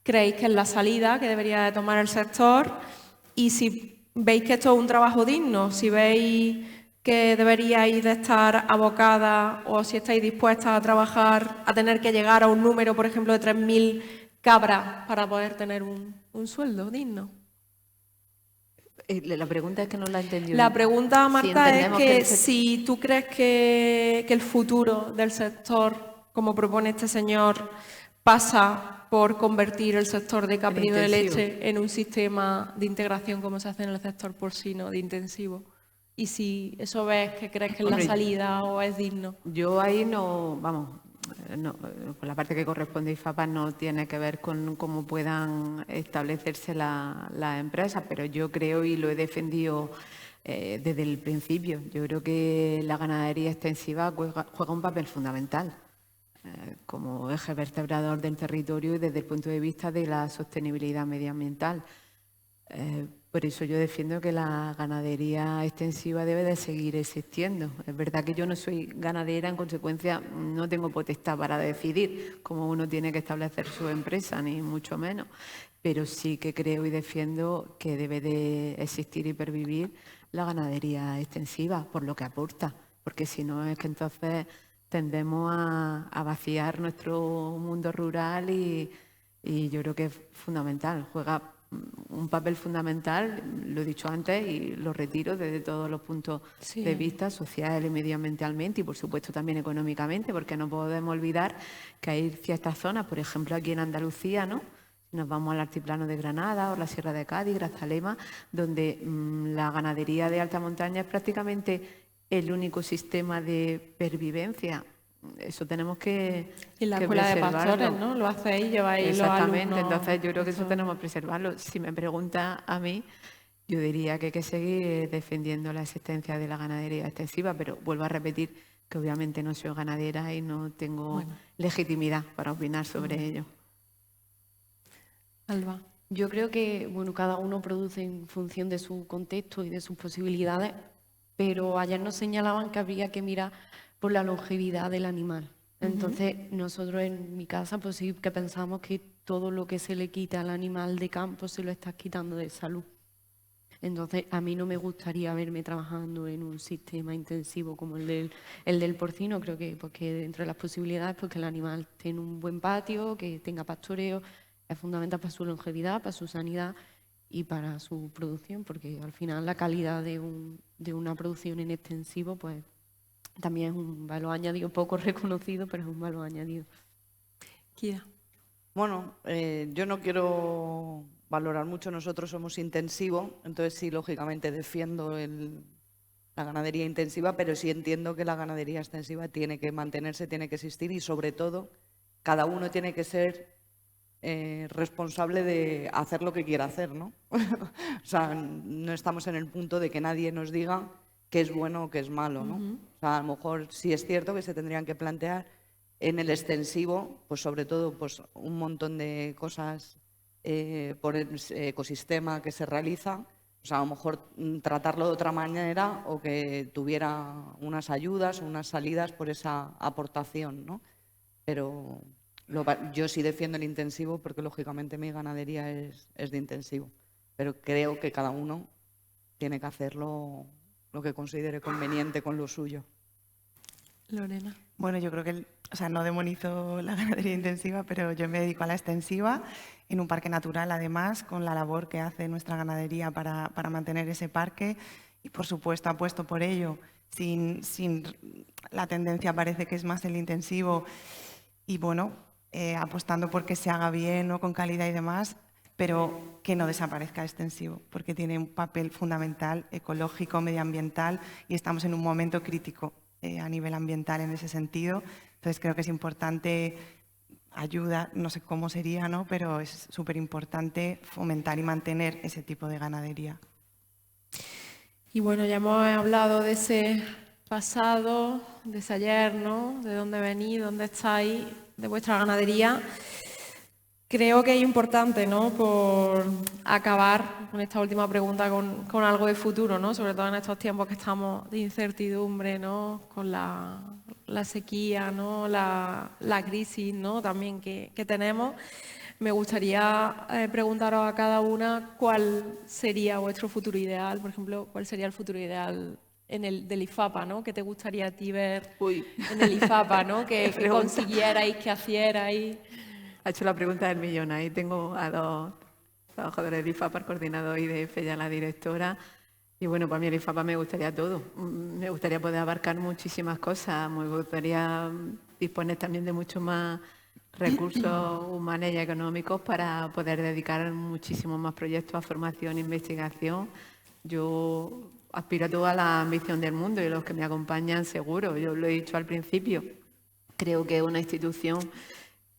creéis que es la salida que debería de tomar el sector, y si veis que esto es un trabajo digno, si veis que deberíais de estar abocada o si estáis dispuestas a trabajar, a tener que llegar a un número, por ejemplo, de 3.000 cabras para poder tener un sueldo digno. La pregunta es que no la he entendido. La pregunta, Marta, es que si si tú crees que el futuro del sector, como propone este señor, pasa por convertir el sector de caprino de leche en un sistema de integración como se hace en el sector porcino de intensivo. Y si eso ves que crees que es la salida o es digno. Yo ahí no, vamos, no, por la parte que corresponde a IFAPA no tiene que ver con cómo puedan establecerse las empresas, pero yo creo, y lo he defendido desde el principio. Yo creo que la ganadería extensiva juega un papel fundamental como eje vertebrador del territorio y desde el punto de vista de la sostenibilidad medioambiental. Por eso yo defiendo que la ganadería extensiva debe de seguir existiendo. Es verdad que yo no soy ganadera, en consecuencia no tengo potestad para decidir cómo uno tiene que establecer su empresa, ni mucho menos. Pero sí que creo y defiendo que debe de existir y pervivir la ganadería extensiva por lo que aporta. Porque si no es que entonces tendemos a vaciar nuestro mundo rural y yo creo que es fundamental, juega un papel fundamental, lo he dicho antes y lo retiro desde todos los puntos de vista, social y medioambientalmente y por supuesto también económicamente, porque no podemos olvidar que hay ciertas zonas, por ejemplo aquí en Andalucía, ¿no? Si nos vamos al altiplano de Granada o la Sierra de Cádiz, Grazalema, donde la ganadería de alta montaña es prácticamente el único sistema de pervivencia. Eso tenemos que Y la escuela de pastores, ¿no? Lo hacéis, lleváis exactamente, los alumnos. entonces yo creo que eso tenemos que preservarlo. Si me pregunta a mí, yo diría que hay que seguir defendiendo la existencia de la ganadería extensiva, pero vuelvo a repetir que obviamente no soy ganadera y no tengo legitimidad para opinar sobre ello. Alba. Yo creo que bueno, cada uno produce en función de su contexto y de sus posibilidades, pero ayer nos señalaban que habría que mirar por la longevidad del animal. Entonces, nosotros en mi casa pues sí que pensamos que todo lo que se le quita al animal de campo se lo estás quitando de salud. Entonces, a mí no me gustaría verme trabajando en un sistema intensivo como el del porcino. Creo que porque dentro de las posibilidades, pues que el animal tenga un buen patio, que tenga pastoreo, es fundamental para su longevidad, para su sanidad y para su producción, porque al final la calidad de una producción en extensivo, pues también es un valor añadido, poco reconocido, pero es un valor añadido. Kira. Bueno, yo no quiero valorar mucho, nosotros somos intensivos, entonces sí, lógicamente defiendo la ganadería intensiva, pero sí entiendo que la ganadería extensiva tiene que mantenerse, tiene que existir y sobre todo cada uno tiene que ser responsable de hacer lo que quiera hacer, ¿no? O sea, no estamos en el punto de que nadie nos diga qué es bueno o qué es malo, ¿no? O sea, a lo mejor sí es cierto que se tendrían que plantear en el extensivo, pues sobre todo pues un montón de cosas por el ecosistema que se realiza, o sea, a lo mejor tratarlo de otra manera o que tuviera unas ayudas o unas salidas por esa aportación, ¿no? Pero yo sí defiendo el intensivo porque lógicamente mi ganadería es de intensivo, pero creo que cada uno tiene que hacerlo lo que considere conveniente con lo suyo. Lorena. Bueno, yo creo que, no demonizo la ganadería intensiva, pero yo me dedico a la extensiva en un parque natural, además, con la labor que hace nuestra ganadería para mantener ese parque y, por supuesto, apuesto por ello. Sin la tendencia parece que es más el intensivo y, bueno, apostando por que se haga bien, ¿no? Con calidad y demás, pero que no desaparezca extensivo, porque tiene un papel fundamental, ecológico, medioambiental, y estamos en un momento crítico a nivel ambiental en ese sentido. Entonces creo que es importante, ayuda, no sé cómo sería, ¿no? Pero es súper importante fomentar y mantener ese tipo de ganadería. Y bueno, ya hemos hablado de ese pasado, de ese ayer, ¿no? De dónde venís, dónde estáis, de vuestra ganadería. Creo que es importante, ¿no? Por acabar con esta última pregunta con algo de futuro, ¿no? Sobre todo en estos tiempos que estamos de incertidumbre, ¿no? Con la sequía, ¿no? La crisis, ¿no? También que tenemos. Me gustaría preguntaros a cada una cuál sería vuestro futuro ideal. Por ejemplo, cuál sería el futuro ideal del IFAPA, ¿no? ¿Qué te gustaría a ti ver en el IFAPA, ¿no? Que consiguierais, que hicierais. Ha hecho la pregunta del millón. Ahí tengo a dos trabajadores del IFAPA, el coordinador y de FEDA, la directora. Y bueno, para mí el IFAPA me gustaría todo. Me gustaría poder abarcar muchísimas cosas. Me gustaría disponer también de mucho más recursos humanos y económicos para poder dedicar muchísimos más proyectos a formación e investigación. Yo aspiro a toda la ambición del mundo y los que me acompañan seguro. Yo lo he dicho al principio. Creo que es una institución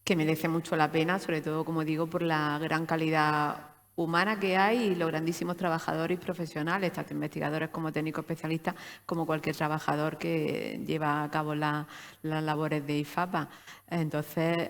que merece mucho la pena, sobre todo, como digo, por la gran calidad humana que hay y los grandísimos trabajadores y profesionales, tanto investigadores como técnicos especialistas, como cualquier trabajador que lleva a cabo las labores de IFAPA. Entonces,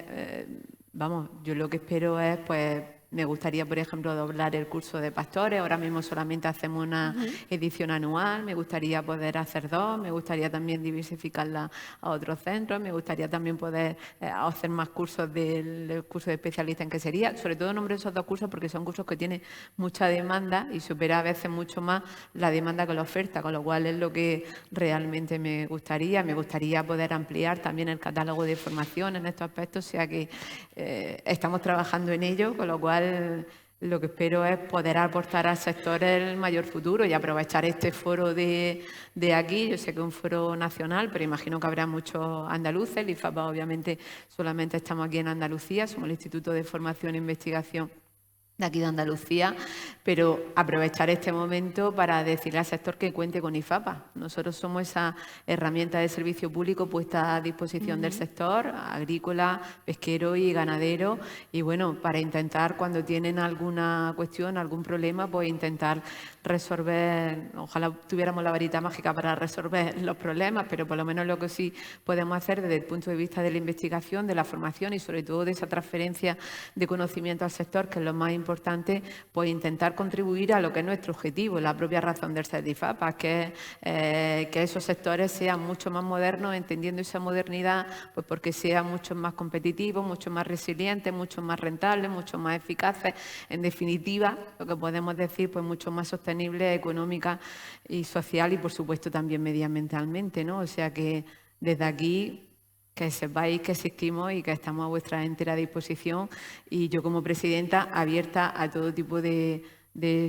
vamos, yo lo que espero es, pues, me gustaría, por ejemplo, doblar el curso de pastores. Ahora mismo solamente hacemos una edición anual. Me gustaría poder hacer 2. Me gustaría también diversificarla a otros centros. Me gustaría también poder hacer más cursos del curso de especialista en quesería. Sobre todo nombro esos 2 cursos porque son cursos que tienen mucha demanda y supera a veces mucho más la demanda que la oferta, con lo cual es lo que realmente me gustaría. Me gustaría poder ampliar también el catálogo de formación en estos aspectos, o sea que estamos trabajando en ello, con lo cual lo que espero es poder aportar al sector el mayor futuro y aprovechar este foro de aquí. Yo sé que es un foro nacional, pero imagino que habrá muchos andaluces. El IFAPA obviamente solamente estamos aquí en Andalucía, somos el Instituto de Formación e Investigación de aquí de Andalucía, pero aprovechar este momento para decirle al sector que cuente con IFAPA. Nosotros somos esa herramienta de servicio público puesta a disposición del sector agrícola, pesquero y ganadero, y bueno, para intentar, cuando tienen alguna cuestión, algún problema, pues intentar resolver, ojalá tuviéramos la varita mágica para resolver los problemas, pero por lo menos lo que sí podemos hacer desde el punto de vista de la investigación, de la formación y sobre todo de esa transferencia de conocimiento al sector, que es lo más importante, pues intentar contribuir a lo que es nuestro objetivo, la propia razón del ser de IFAPA, que esos sectores sean mucho más modernos, entendiendo esa modernidad, pues porque sean mucho más competitivos, mucho más resilientes, mucho más rentables, mucho más eficaces, en definitiva, lo que podemos decir, pues mucho más sostenible económica y social y, por supuesto, también medioambientalmente, ¿no? O sea que desde aquí que sepáis que existimos y que estamos a vuestra entera disposición, y yo como presidenta abierta a todo tipo de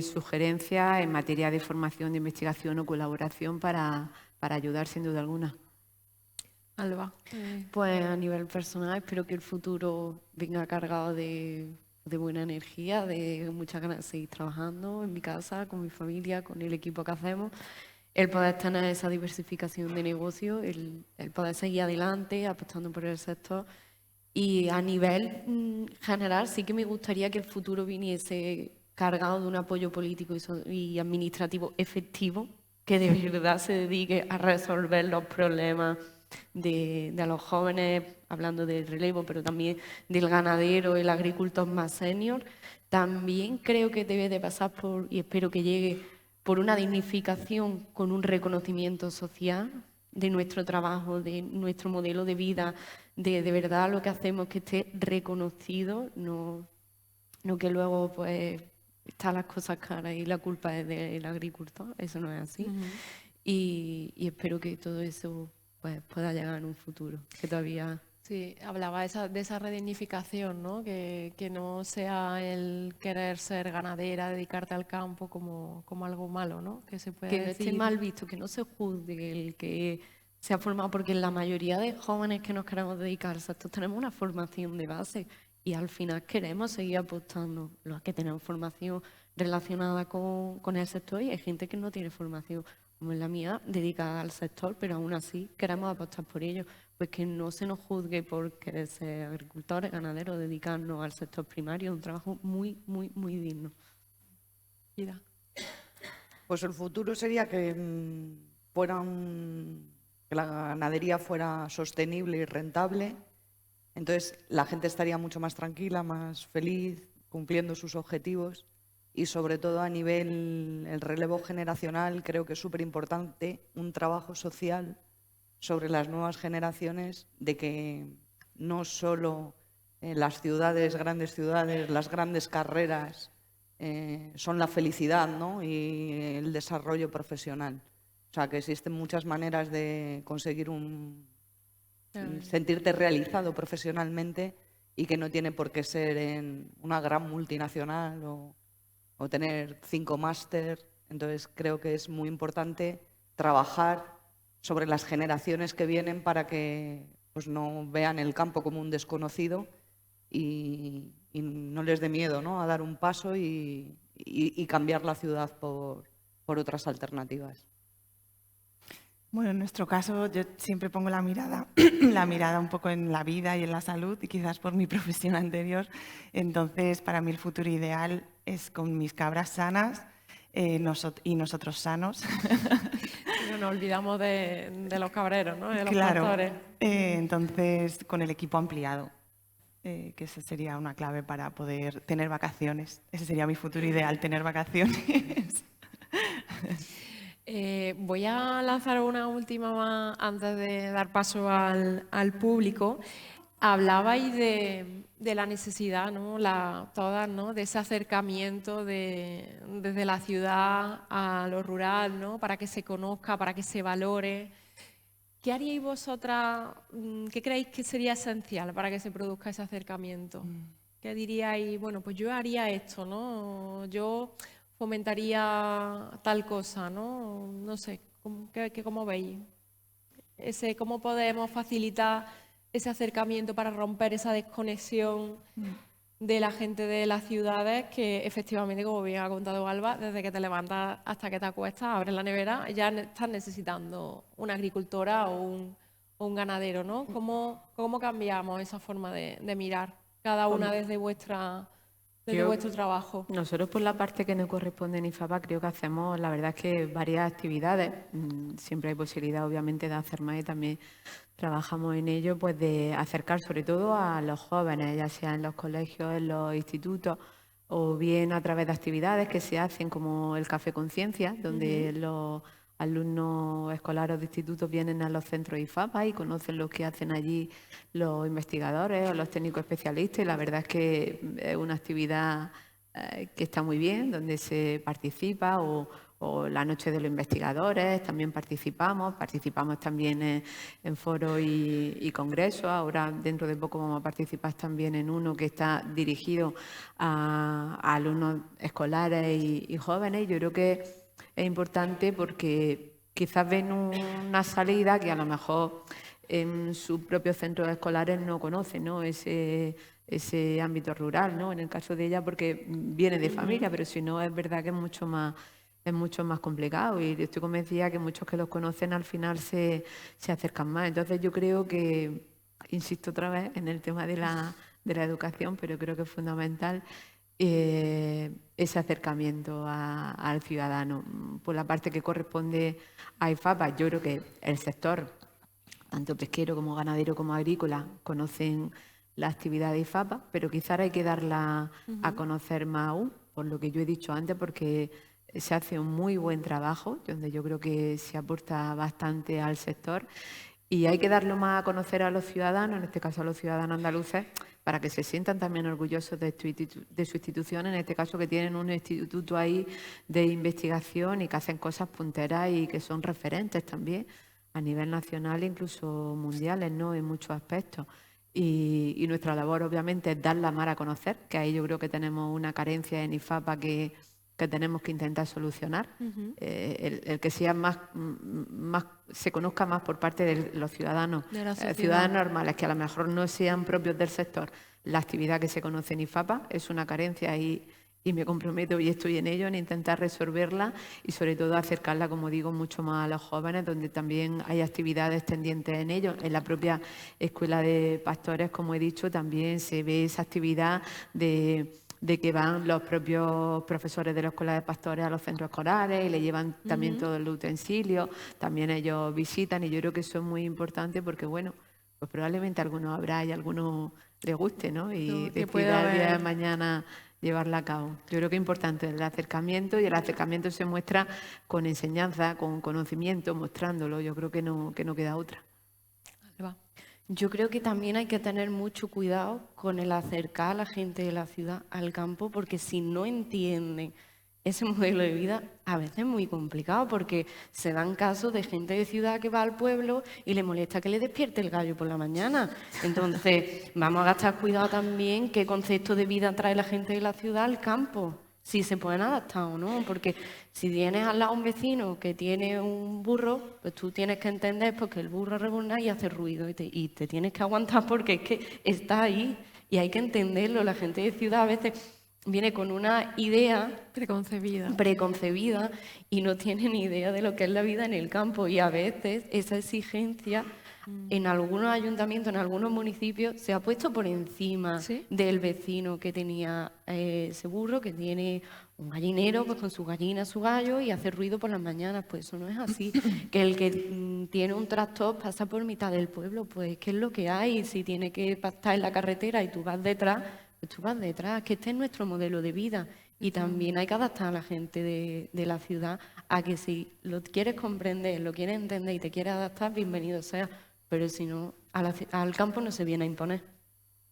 sugerencias en materia de formación, de investigación o colaboración para ayudar sin duda alguna. Alba. Pues a nivel personal espero que el futuro venga cargado de buena energía, de muchas ganas de seguir trabajando en mi casa, con mi familia, con el equipo que hacemos. El poder tener esa diversificación de negocio, el poder seguir adelante, apostando por el sector. Y a nivel general sí que me gustaría que el futuro viniese cargado de un apoyo político y administrativo efectivo, que de verdad se dedique a resolver los problemas de los jóvenes, hablando del relevo, pero también del ganadero, el agricultor más senior. También creo que debe de pasar por, y espero que llegue, por una dignificación con un reconocimiento social de nuestro trabajo, de nuestro modelo de vida, de verdad lo que hacemos que esté reconocido, no que luego pues están las cosas caras y la culpa es del agricultor, eso no es así. Y espero que todo eso pues pueda llegar en un futuro, que todavía... Sí, hablaba de esa redignificación, ¿no? Que no sea el querer ser ganadera, dedicarte al campo como algo malo, ¿no? Que se puede que no decir... esté mal visto, que no se juzgue el que se ha formado, porque la mayoría de jóvenes que nos queremos dedicar al sector tenemos una formación de base y al final queremos seguir apostando. Los que tenemos formación relacionada con el sector, y hay gente que no tiene formación, como es la mía, dedicada al sector, pero aún así queremos apostar por ello. Pues que no se nos juzgue por querer ser agricultores, ganaderos, dedicarnos al sector primario, un trabajo muy, muy, muy digno. Ida. Pues el futuro sería que que la ganadería fuera sostenible y rentable. Entonces la gente estaría mucho más tranquila, más feliz, cumpliendo sus objetivos. Y sobre todo a nivel el relevo generacional, creo que es súper importante un trabajo social sobre las nuevas generaciones, de que no solo las ciudades, grandes ciudades, las grandes carreras son la felicidad, ¿no? Y el desarrollo profesional. O sea, que existen muchas maneras de conseguir sentirte realizado profesionalmente, y que no tiene por qué ser en una gran multinacional o tener 5 máster. Entonces creo que es muy importante trabajar sobre las generaciones que vienen para que pues, no vean el campo como un desconocido y no les dé miedo, ¿no? A dar un paso y cambiar la ciudad por otras alternativas. Bueno, en nuestro caso yo siempre pongo la mirada, la mirada un poco en la vida y en la salud, y quizás por mi profesión anterior. Entonces, para mí el futuro ideal es con mis cabras sanas y nosotros sanos. No nos olvidamos de los cabreros, ¿no? De los Claro, pastores. entonces con el equipo ampliado, que esa sería una clave para poder tener vacaciones. Ese sería mi futuro ideal, tener vacaciones. Voy a lanzar una última más antes de dar paso al público. Hablabais de la necesidad, ¿no? Todas, ¿no? De ese acercamiento desde la ciudad a lo rural, ¿no? Para que se conozca, para que se valore. ¿Qué haríais vosotras? ¿Qué creéis que sería esencial para que se produzca ese acercamiento? ¿Qué diríais? Bueno, pues yo haría esto, ¿no? Yo fomentaría tal cosa, ¿no? No sé, ¿cómo veis? ¿Cómo podemos facilitar ese acercamiento para romper esa desconexión de la gente de las ciudades que efectivamente, como bien ha contado Alba, desde que te levantas hasta que te acuestas, abres la nevera, ya estás necesitando una agricultora o un ganadero, ¿no? ¿Cómo cambiamos esa forma de mirar cada una desde vuestro trabajo? Nosotros, por la parte que nos corresponde en IFAPA, creo que hacemos, la verdad es que varias actividades. Siempre hay posibilidad, obviamente, de hacer más, y también trabajamos en ello, pues de acercar sobre todo a los jóvenes, ya sea en los colegios, en los institutos, o bien a través de actividades que se hacen como el Café Conciencia, donde los alumnos escolares de institutos vienen a los centros IFAPA y conocen lo que hacen allí los investigadores o los técnicos especialistas, y la verdad es que es una actividad que está muy bien, donde se participa, o la noche de los investigadores, también participamos también en foros y congresos. Ahora, dentro de poco, vamos a participar también en uno que está dirigido a alumnos escolares y jóvenes. Yo creo que es importante porque quizás ven una salida que a lo mejor en sus propios centros escolares no conocen, ¿no? Ese ámbito rural, ¿no? En el caso de ella, porque viene de familia, pero si no, es verdad que es mucho más complicado, y estoy convencida que muchos que los conocen al final se acercan más. Entonces yo creo que, insisto otra vez en el tema de la educación, pero creo que es fundamental ese acercamiento al ciudadano. Por la parte que corresponde a IFAPA, yo creo que el sector, tanto pesquero como ganadero como agrícola, conocen la actividad de IFAPA, pero quizás hay que darla a conocer más aún, por lo que yo he dicho antes, porque se hace un muy buen trabajo, donde yo creo que se aporta bastante al sector, y hay que darlo más a conocer a los ciudadanos, en este caso a los ciudadanos andaluces, para que se sientan también orgullosos de su institución, en este caso que tienen un instituto ahí de investigación y que hacen cosas punteras y que son referentes también a nivel nacional e incluso mundiales, ¿no? En muchos aspectos. Y nuestra labor, obviamente, es darla más a conocer, que ahí yo creo que tenemos una carencia en IFAPA que tenemos que intentar solucionar. El que sea más se conozca más por parte de los ciudadanos, ciudadanos normales, que a lo mejor no sean propios del sector. La actividad que se conoce en IFAPA es una carencia, y me comprometo y estoy en ello, en intentar resolverla y sobre todo acercarla, como digo, mucho más a los jóvenes, donde también hay actividades tendientes en ello. En la propia Escuela de Pastores, como he dicho, también se ve esa actividad de que van los propios profesores de la Escuela de Pastores a los centros escolares y le llevan también todos los utensilios, también ellos visitan, y yo creo que eso es muy importante porque, bueno, pues probablemente algunos habrá y a algunos les guste, ¿no? Y decida el día de mañana llevarla a cabo. Yo creo que es importante el acercamiento, y el acercamiento se muestra con enseñanza, con conocimiento, mostrándolo. Yo creo que no queda otra. Yo creo que también hay que tener mucho cuidado con el acercar a la gente de la ciudad al campo, porque si no entienden ese modelo de vida, a veces es muy complicado, porque se dan casos de gente de ciudad que va al pueblo y le molesta que le despierte el gallo por la mañana. Entonces, vamos a gastar cuidado también qué concepto de vida trae la gente de la ciudad al campo, si se pueden adaptar o no, porque si tienes al lado un vecino que tiene un burro, pues tú tienes que entender porque el burro rebuzna y hace ruido, y te tienes que aguantar porque es que está ahí y hay que entenderlo. La gente de ciudad a veces viene con una idea Preconcebida. preconcebida y no tiene ni idea de lo que es la vida en el campo. Y a veces esa exigencia en algunos ayuntamientos, en algunos municipios, se ha puesto por encima ¿Sí? del vecino que tenía ese burro, que tiene un gallinero pues con sus gallinas, su gallo, y hace ruido por las mañanas. Pues eso no es así. Que el que tiene un tractor pasa por mitad del pueblo, pues ¿qué es lo que hay? Si tiene que estar en la carretera y tú vas detrás, pues tú vas detrás, que este es nuestro modelo de vida. Y también hay que adaptar a la gente de la ciudad a que si lo quieres comprender, lo quieres entender y te quieres adaptar, bienvenido sea. Pero si no, al campo no se viene a imponer.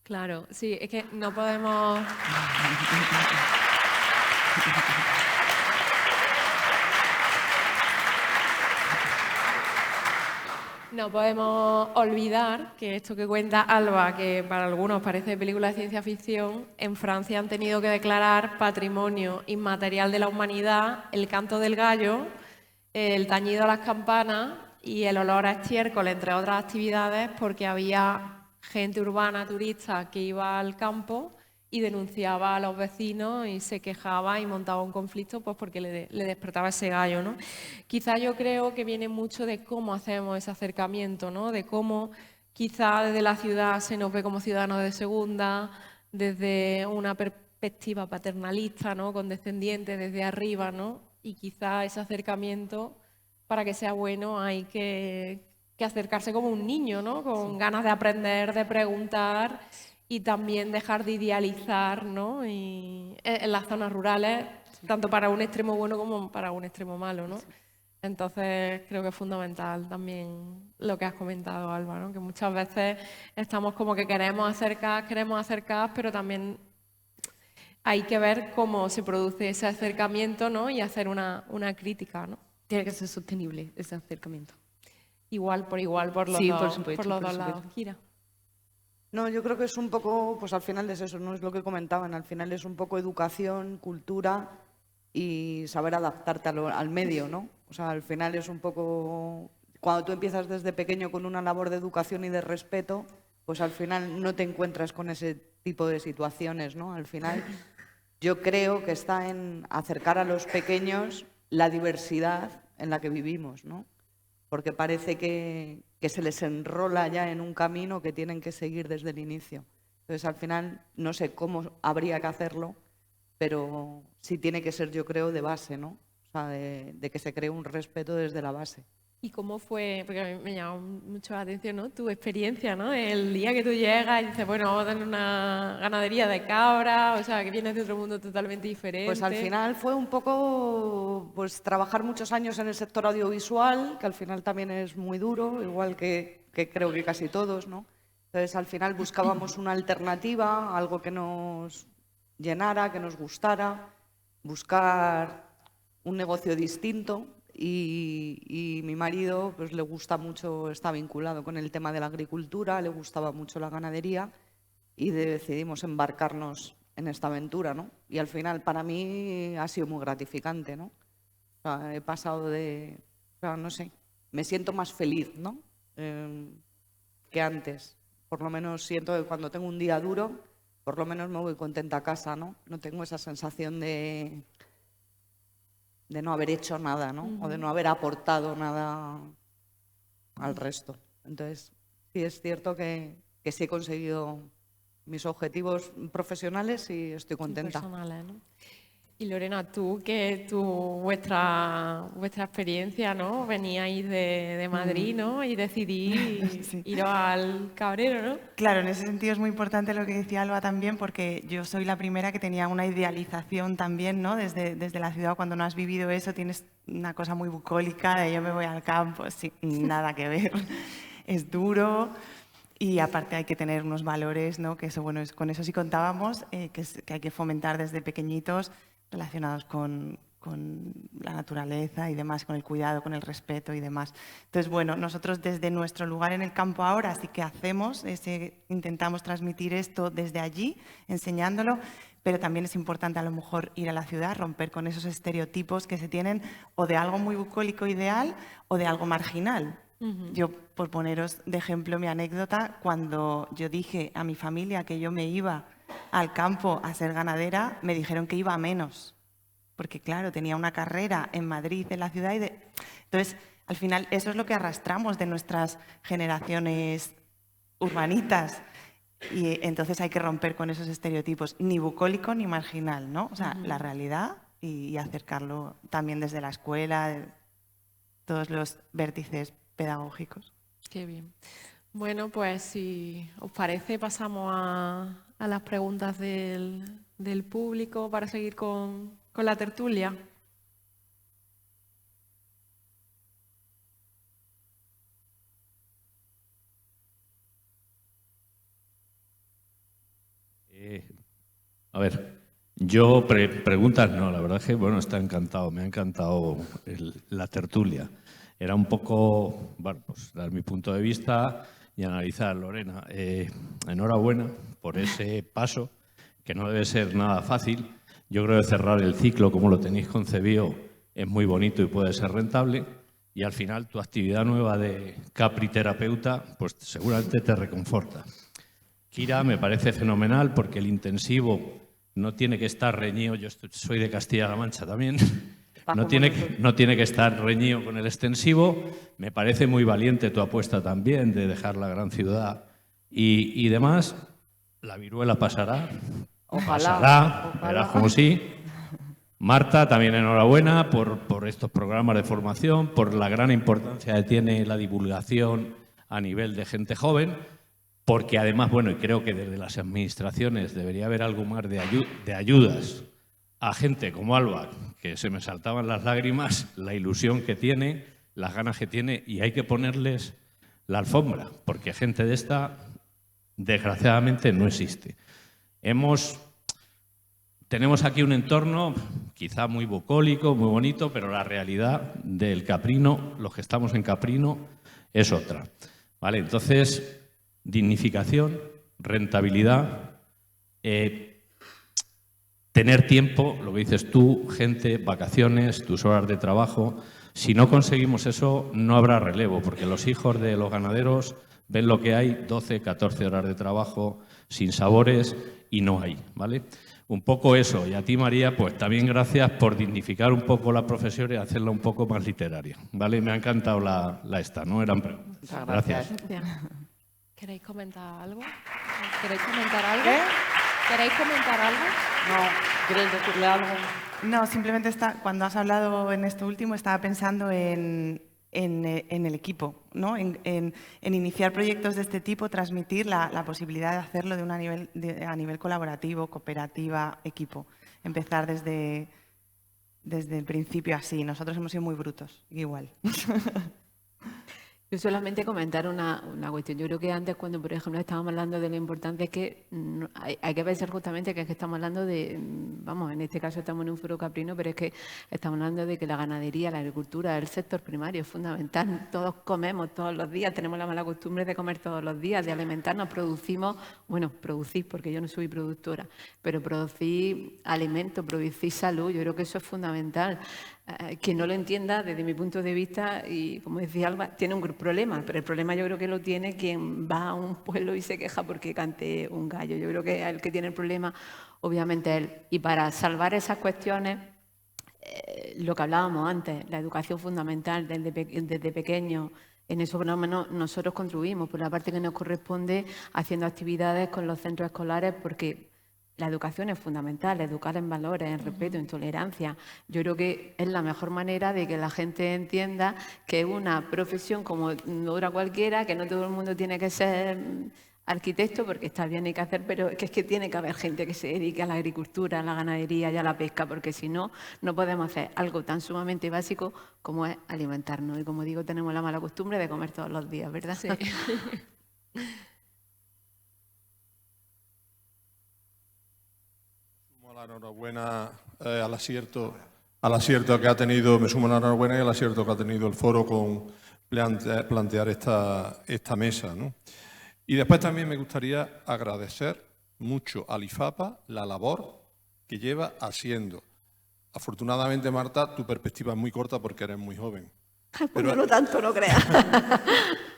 Claro, sí, es que no podemos... No podemos olvidar que esto que cuenta Alba, que para algunos parece película de ciencia ficción, en Francia han tenido que declarar patrimonio inmaterial de la humanidad el canto del gallo, el tañido a las campanas y el olor a estiércol, entre otras actividades, porque había gente urbana, turista, que iba al campo y denunciaba a los vecinos y se quejaba y montaba un conflicto pues porque le despertaba ese gallo, ¿no? Quizá yo creo que viene mucho de cómo hacemos ese acercamiento, ¿no? De cómo quizá desde la ciudad se nos ve como ciudadanos de segunda, desde una perspectiva paternalista, ¿no? Condescendiente desde arriba, ¿no? Y quizá ese acercamiento, para que sea bueno, hay que acercarse como un niño, ¿no? Con ganas de aprender, de preguntar y también dejar de idealizar, ¿no? Y en las zonas rurales, tanto para un extremo bueno como para un extremo malo, ¿no? Entonces creo que es fundamental también lo que has comentado, Alba, ¿no? Que muchas veces estamos como que queremos acercar, pero también hay que ver cómo se produce ese acercamiento, ¿no? Y hacer una crítica, ¿no? Tiene que ser sostenible ese acercamiento. Igual por los Sí, dos, por supuesto, por los por dos lados. supuesto. Kira. No, yo creo que es un poco, pues al final es eso, no es lo que comentaban, al final es un poco educación, cultura y saber adaptarte al medio, ¿no? O sea, al final es un poco, cuando tú empiezas desde pequeño con una labor de educación y de respeto, pues al final no te encuentras con ese tipo de situaciones, ¿no? Al final yo creo que está en acercar a los pequeños la diversidad en la que vivimos, ¿no? Porque parece que se les enrola ya en un camino que tienen que seguir desde el inicio. Entonces, al final, no sé cómo habría que hacerlo, pero sí tiene que ser, yo creo, de base, ¿no? O sea, de que se cree un respeto desde la base. ¿Y cómo fue? Porque a mí me llamó mucho la atención, ¿no? Tu experiencia, ¿no? El día que tú llegas y dices, bueno, vamos a tener una ganadería de cabras, o sea, que vienes de otro mundo totalmente diferente. Pues al final fue un poco, pues trabajar muchos años en el sector audiovisual, que al final también es muy duro, igual que creo que casi todos, ¿no? Entonces al final buscábamos una alternativa, algo que nos llenara, que nos gustara, buscar un negocio distinto. Y mi marido pues le gusta mucho, está vinculado con el tema de la agricultura, le gustaba mucho la ganadería y decidimos embarcarnos en esta aventura, ¿no? Y al final para mí ha sido muy gratificante, ¿no? O sea, he pasado de, o sea, no sé, me siento más feliz, ¿no? Que antes. Por lo menos siento que cuando tengo un día duro, por lo menos me voy contenta a casa, ¿no? No tengo esa sensación de no haber hecho nada, ¿no? O de no haber aportado nada al resto. Entonces, sí es cierto que sí he conseguido mis objetivos profesionales y estoy contenta. Personales, ¿no? Y Lorena, tú, vuestra experiencia, ¿no? Veníais de Madrid, ¿no? Y decidí Sí. iros al Cabrero, ¿no? Claro, en ese sentido es muy importante lo que decía Alba también, porque yo soy la primera que tenía una idealización también, ¿no? Desde la ciudad, cuando no has vivido eso, tienes una cosa muy bucólica de yo me voy al campo, sí, nada que ver, es duro y aparte hay que tener unos valores, ¿no? Que eso, bueno, con eso sí contábamos, que hay que fomentar desde pequeñitos relacionados con la naturaleza y demás, con el cuidado, con el respeto y demás. Entonces, bueno, nosotros desde nuestro lugar en el campo ahora sí que hacemos, intentamos transmitir esto desde allí, enseñándolo, pero también es importante a lo mejor ir a la ciudad, romper con esos estereotipos que se tienen o de algo muy bucólico ideal o de algo marginal. Yo, por poneros de ejemplo mi anécdota, cuando yo dije a mi familia que yo me iba al campo a ser ganadera, me dijeron que iba a menos. Porque, claro, tenía una carrera en Madrid, en la ciudad. Entonces, al final, eso es lo que arrastramos de nuestras generaciones urbanitas. Y entonces hay que romper con esos estereotipos, ni bucólico ni marginal, ¿no? O sea, la realidad y acercarlo también desde la escuela, de todos los vértices pedagógicos. Qué bien. Bueno, pues si os parece, pasamos a las preguntas del público para seguir con la tertulia. A ver, yo preguntas no, la verdad es que, bueno, está encantado, me ha encantado la tertulia. Era un poco, bueno, pues dar mi punto de vista y analizar. Lorena, enhorabuena por ese paso, que no debe ser nada fácil. Yo creo que cerrar el ciclo como lo tenéis concebido es muy bonito y puede ser rentable. Y al final tu actividad nueva de capriterapeuta, pues seguramente te reconforta. Kira me parece fenomenal porque el intensivo no tiene que estar reñido. Yo soy de Castilla-La Mancha también. No tiene que estar reñido con el extensivo. Me parece muy valiente tu apuesta también de dejar la gran ciudad y demás. La viruela pasará. Pasará, verás como sí. Marta, también enhorabuena por estos programas de formación, por la gran importancia que tiene la divulgación a nivel de gente joven, porque además, bueno, y creo que desde las administraciones debería haber algo más de ayudas a gente como Alba, que se me saltaban las lágrimas, la ilusión que tiene, las ganas que tiene, y hay que ponerles la alfombra, porque gente de esta, desgraciadamente, no existe. Tenemos aquí un entorno quizá muy bucólico, muy bonito, pero la realidad del Caprino, los que estamos en Caprino, es otra. ¿Vale? Entonces, dignificación, rentabilidad, tener tiempo, lo que dices tú, gente, vacaciones, tus horas de trabajo. Si no conseguimos eso, no habrá relevo, porque los hijos de los ganaderos ven lo que hay, 12, 14 horas de trabajo, sin sabores, y no hay, ¿vale? Un poco eso. Y a ti, María, pues también gracias por dignificar un poco la profesión y hacerla un poco más literaria, ¿vale? Me ha encantado la esta, no eran preguntas. Gracias. ¿Queréis comentar algo? ¿Queréis comentar algo? ¿Queréis comentar algo? No, ¿queréis decirle algo? No, simplemente cuando has hablado en esto último estaba pensando en el equipo, ¿no? En iniciar proyectos de este tipo, transmitir la posibilidad de hacerlo a nivel colaborativo, cooperativa, equipo. Empezar desde el principio así. Nosotros hemos sido muy brutos, igual. Yo solamente comentar una cuestión. Yo creo que antes, cuando por ejemplo estábamos hablando de lo importante, es que hay que pensar justamente que es que estamos hablando de, vamos, en este caso estamos en un foro caprino, pero es que estamos hablando de que la ganadería, la agricultura, el sector primario es fundamental. Todos comemos todos los días, tenemos la mala costumbre de comer todos los días, de alimentarnos, producimos, bueno, producís, porque yo no soy productora, pero producir alimentos, producir salud, yo creo que eso es fundamental. Quien no lo entienda, desde mi punto de vista, y como decía Alba, tiene un problema, pero el problema yo creo que lo tiene quien va a un pueblo y se queja porque cante un gallo. Yo creo que el que tiene el problema, obviamente, él. Y para salvar esas cuestiones, lo que hablábamos antes, la educación fundamental desde pequeño, en eso por lo menos nosotros contribuimos, por la parte que nos corresponde, haciendo actividades con los centros escolares, porque la educación es fundamental, educar en valores, en respeto, en tolerancia. Yo creo que es la mejor manera de que la gente entienda que es una profesión como otra cualquiera, que no todo el mundo tiene que ser arquitecto, porque está bien, hay que hacer, pero que es que tiene que haber gente que se dedique a la agricultura, a la ganadería y a la pesca, porque si no, no podemos hacer algo tan sumamente básico como es alimentarnos. Y como digo, tenemos la mala costumbre de comer todos los días, ¿verdad? Sí. La enhorabuena al acierto que ha tenido, me sumo a la enhorabuena y al acierto que ha tenido el foro con plantear esta mesa, ¿no? Y después también me gustaría agradecer mucho al IFAPA la labor que lleva haciendo. Afortunadamente, Marta, tu perspectiva es muy corta porque eres muy joven. Pero no tanto, no creas.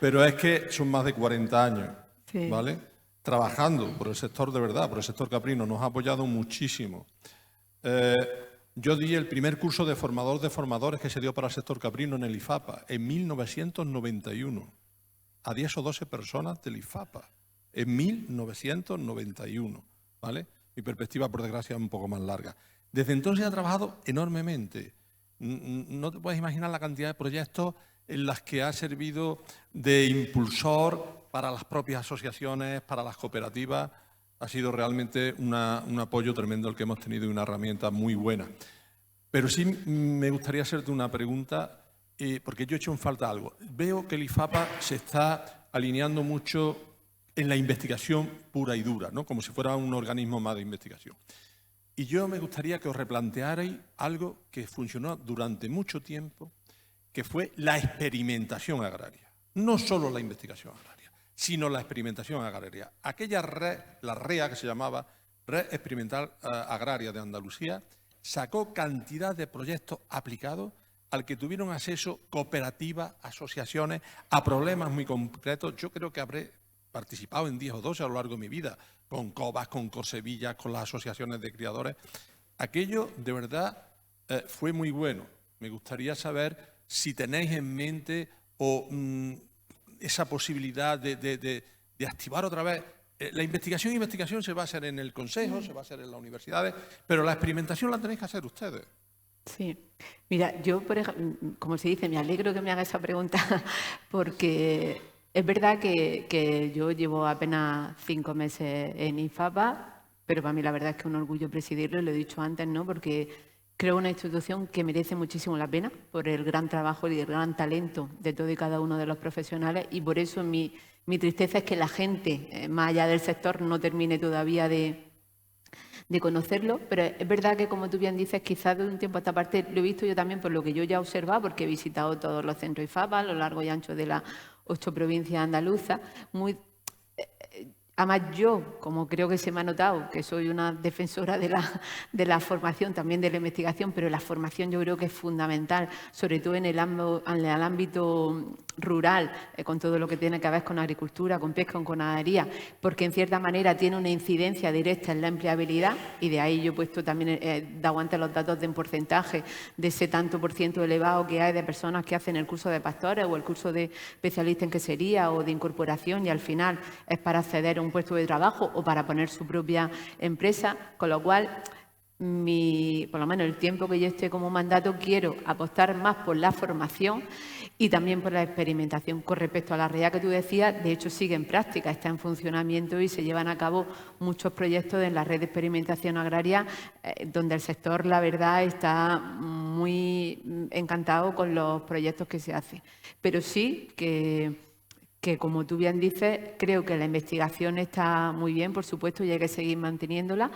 Pero es que son más de 40 años, sí. ¿Vale? trabajando por el sector de verdad, por el sector caprino, nos ha apoyado muchísimo. Yo di el primer curso de formador de formadores que se dio para el sector caprino en el IFAPA en 1991, a 10 o 12 personas del IFAPA, en 1991, ¿vale? Mi perspectiva, por desgracia, es un poco más larga. Desde entonces ha trabajado enormemente. No te puedes imaginar la cantidad de proyectos en las que ha servido de impulsor para las propias asociaciones, para las cooperativas. Ha sido realmente un apoyo tremendo el que hemos tenido y una herramienta muy buena. Pero sí me gustaría hacerte una pregunta, porque yo he hecho en falta algo. Veo que el IFAPA se está alineando mucho en la investigación pura y dura, ¿no? Como si fuera un organismo más de investigación. Y yo me gustaría que os replantearais algo que funcionó durante mucho tiempo, que fue la experimentación agraria. No solo la investigación agraria, sino la experimentación agraria. Aquella red, la REA que se llamaba, Red Experimental Agraria de Andalucía, sacó cantidad de proyectos aplicados al que tuvieron acceso cooperativas, asociaciones, a problemas muy concretos. Yo creo que habré participado en 10 o 12 a lo largo de mi vida, con COBAS, con Corsevillas, con las asociaciones de criadores. Aquello, de verdad, fue muy bueno. Me gustaría saber si tenéis en mente esa posibilidad de activar otra vez. La investigación se va a hacer en el Consejo, se va a hacer en las universidades, pero la experimentación la tenéis que hacer ustedes. Sí. Mira, yo, por ejemplo, como se dice, me alegro que me haga esa pregunta porque es verdad que yo llevo apenas 5 meses en IFAPA, pero para mí la verdad es que es un orgullo presidirlo, y lo he dicho antes, ¿no? Porque creo una institución que merece muchísimo la pena por el gran trabajo y el gran talento de todo y cada uno de los profesionales, y por eso mi tristeza es que la gente, más allá del sector, no termine todavía de conocerlo, pero es verdad que, como tú bien dices, quizás de un tiempo a esta parte lo he visto yo también por lo que yo ya he observado, porque he visitado todos los centros IFAPA a lo largo y ancho de las 8 provincias andaluzas. Además, yo, como creo que se me ha notado, que soy una defensora de la formación, también de la investigación, pero la formación yo creo que es fundamental, sobre todo en el ámbito rural, con todo lo que tiene que ver con agricultura, con pesca, con ganadería, porque en cierta manera tiene una incidencia directa en la empleabilidad, y de ahí yo he puesto también, dado antes los datos de un porcentaje de ese tanto por ciento elevado que hay de personas que hacen el curso de pastores o el curso de especialista en quesería o de incorporación, y al final es para acceder a un puesto de trabajo o para poner su propia empresa, con lo cual por lo menos el tiempo que yo esté como mandato, quiero apostar más por la formación y también por la experimentación. Con respecto a la REA que tú decías, de hecho sigue en práctica, está en funcionamiento y se llevan a cabo muchos proyectos en la red de experimentación agraria, donde el sector, la verdad, está muy encantado con los proyectos que se hacen. Pero sí que, como tú bien dices, creo que la investigación está muy bien, por supuesto, y hay que seguir manteniéndola,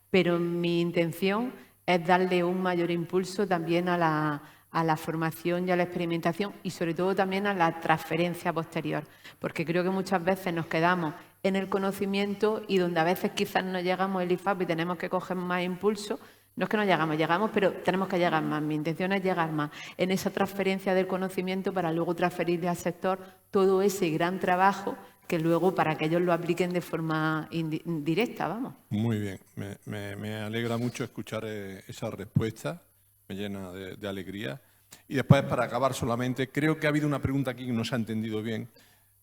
pero mi intención es darle un mayor impulso también a la formación y a la experimentación, y sobre todo también a la transferencia posterior, porque creo que muchas veces nos quedamos en el conocimiento y donde a veces quizás no llegamos el IFAP y tenemos que coger más impulso. No es que no llegamos, pero tenemos que llegar más. Mi intención es llegar más en esa transferencia del conocimiento para luego transferirle al sector todo ese gran trabajo que luego para que ellos lo apliquen de forma directa, vamos. Muy bien, me alegra mucho escuchar esa respuesta, me llena de alegría. Y después, para acabar solamente, creo que ha habido una pregunta aquí que no se ha entendido bien,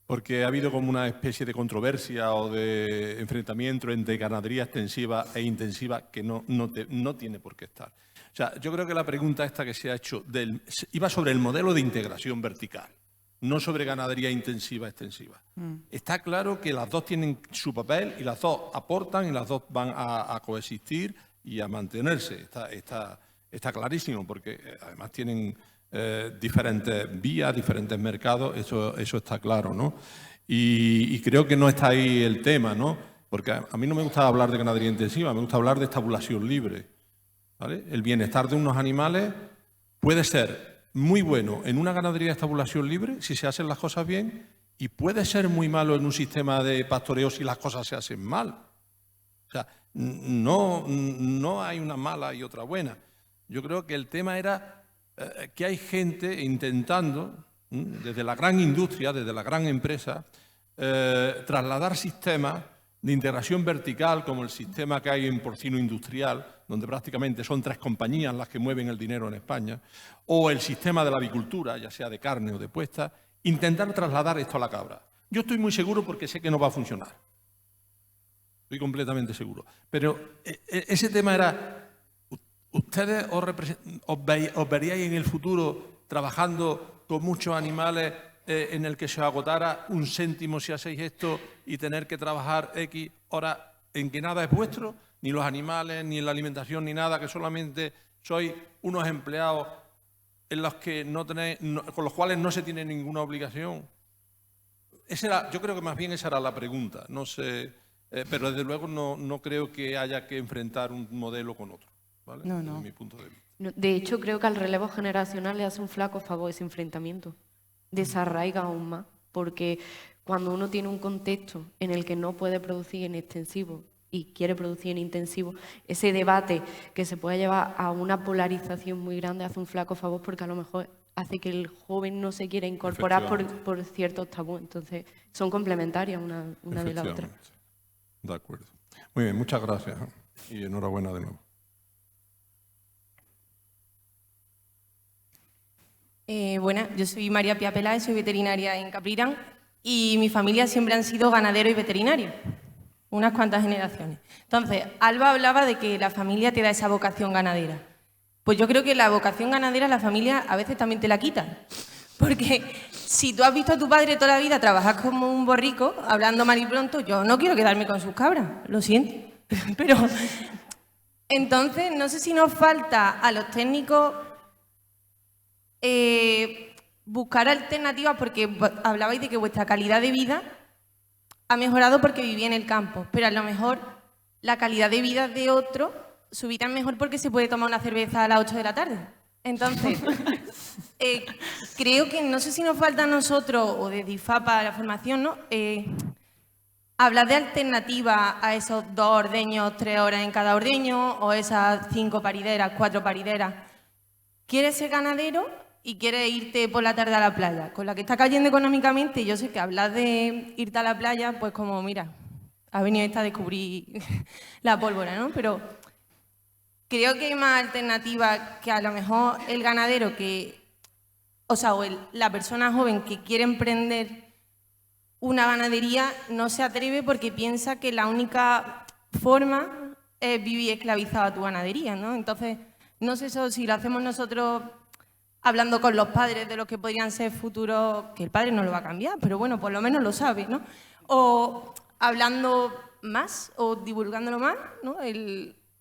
porque ha habido como una especie de controversia o de enfrentamiento entre ganadería extensiva e intensiva que no tiene por qué estar. O sea, yo creo que la pregunta esta que se ha hecho iba sobre el modelo de integración vertical, no sobre ganadería intensiva extensiva. Está claro que las dos tienen su papel y las dos aportan y las dos van a coexistir y a mantenerse. Está clarísimo, porque además tienen diferentes vías, diferentes mercados, eso está claro, ¿no? Y creo que no está ahí el tema, ¿no? Porque a mí no me gusta hablar de ganadería intensiva, me gusta hablar de estabulación libre, ¿vale? El bienestar de unos animales puede ser muy bueno en una ganadería de estabulación libre si se hacen las cosas bien, y puede ser muy malo en un sistema de pastoreo si las cosas se hacen mal. O sea, no hay una mala y otra buena. Yo creo que el tema era que hay gente intentando, desde la gran industria, desde la gran empresa, trasladar sistemas de integración vertical, como el sistema que hay en porcino industrial, donde prácticamente son 3 compañías las que mueven el dinero en España, o el sistema de la avicultura, ya sea de carne o de puesta, intentar trasladar esto a la cabra. Yo estoy muy seguro porque sé que no va a funcionar. Estoy completamente seguro. Pero ese tema era, ¿ustedes os veríais en el futuro trabajando con muchos animales en el que se os agotara 1 céntimo si hacéis esto y tener que trabajar X horas en que nada es vuestro, ni los animales, ni la alimentación, ni nada, que solamente sois unos empleados en los que con los cuales no se tiene ninguna obligación? Yo creo que más bien esa era la pregunta. No sé, pero desde luego no creo que haya que enfrentar un modelo con otro, ¿vale? No. Desde mi punto de vista. De hecho, creo que al relevo generacional le hace un flaco favor ese enfrentamiento. Desarraiga aún más, porque cuando uno tiene un contexto en el que no puede producir en extensivo y quiere producir en intensivo, ese debate que se puede llevar a una polarización muy grande hace un flaco favor, porque a lo mejor hace que el joven no se quiera incorporar por ciertos tabúes. Entonces, son complementarias una de la otra. De acuerdo. Muy bien, muchas gracias y enhorabuena de nuevo. Buenas, yo soy María Pía Peláez, soy veterinaria en Caprirán y mi familia siempre han sido ganaderos y veterinarios, unas cuantas generaciones. Entonces, Alba hablaba de que la familia te da esa vocación ganadera. Pues yo creo que la vocación ganadera la familia a veces también te la quita. Porque si tú has visto a tu padre toda la vida trabajar como un borrico, hablando mal y pronto, yo no quiero quedarme con sus cabras, lo siento. Pero entonces, no sé si nos falta a los técnicos buscar alternativas, porque hablabais de que vuestra calidad de vida ha mejorado porque vivía en el campo, pero a lo mejor la calidad de vida de otro, su vida es mejor porque se puede tomar una cerveza a las 8 de la tarde. Entonces, creo que no sé si nos falta a nosotros, o de IFAPA, la formación, ¿no? Hablar de alternativas a esos 2 ordeños, 3 horas en cada ordeño, o esas 5 parideras, 4 parideras. ¿Quieres ser ganadero y quieres irte por la tarde a la playa? Con la que está cayendo económicamente, yo sé que hablar de irte a la playa, pues como, mira, ha venido esta a descubrir la pólvora, ¿no? Pero creo que hay más alternativas que a lo mejor el ganadero la persona joven que quiere emprender una ganadería no se atreve porque piensa que la única forma es vivir esclavizado a tu ganadería, ¿no? Entonces, no sé eso si lo hacemos nosotros hablando con los padres de los que podrían ser futuros, que el padre no lo va a cambiar, pero bueno, por lo menos lo sabe, ¿no? O hablando más o divulgándolo más, ¿no?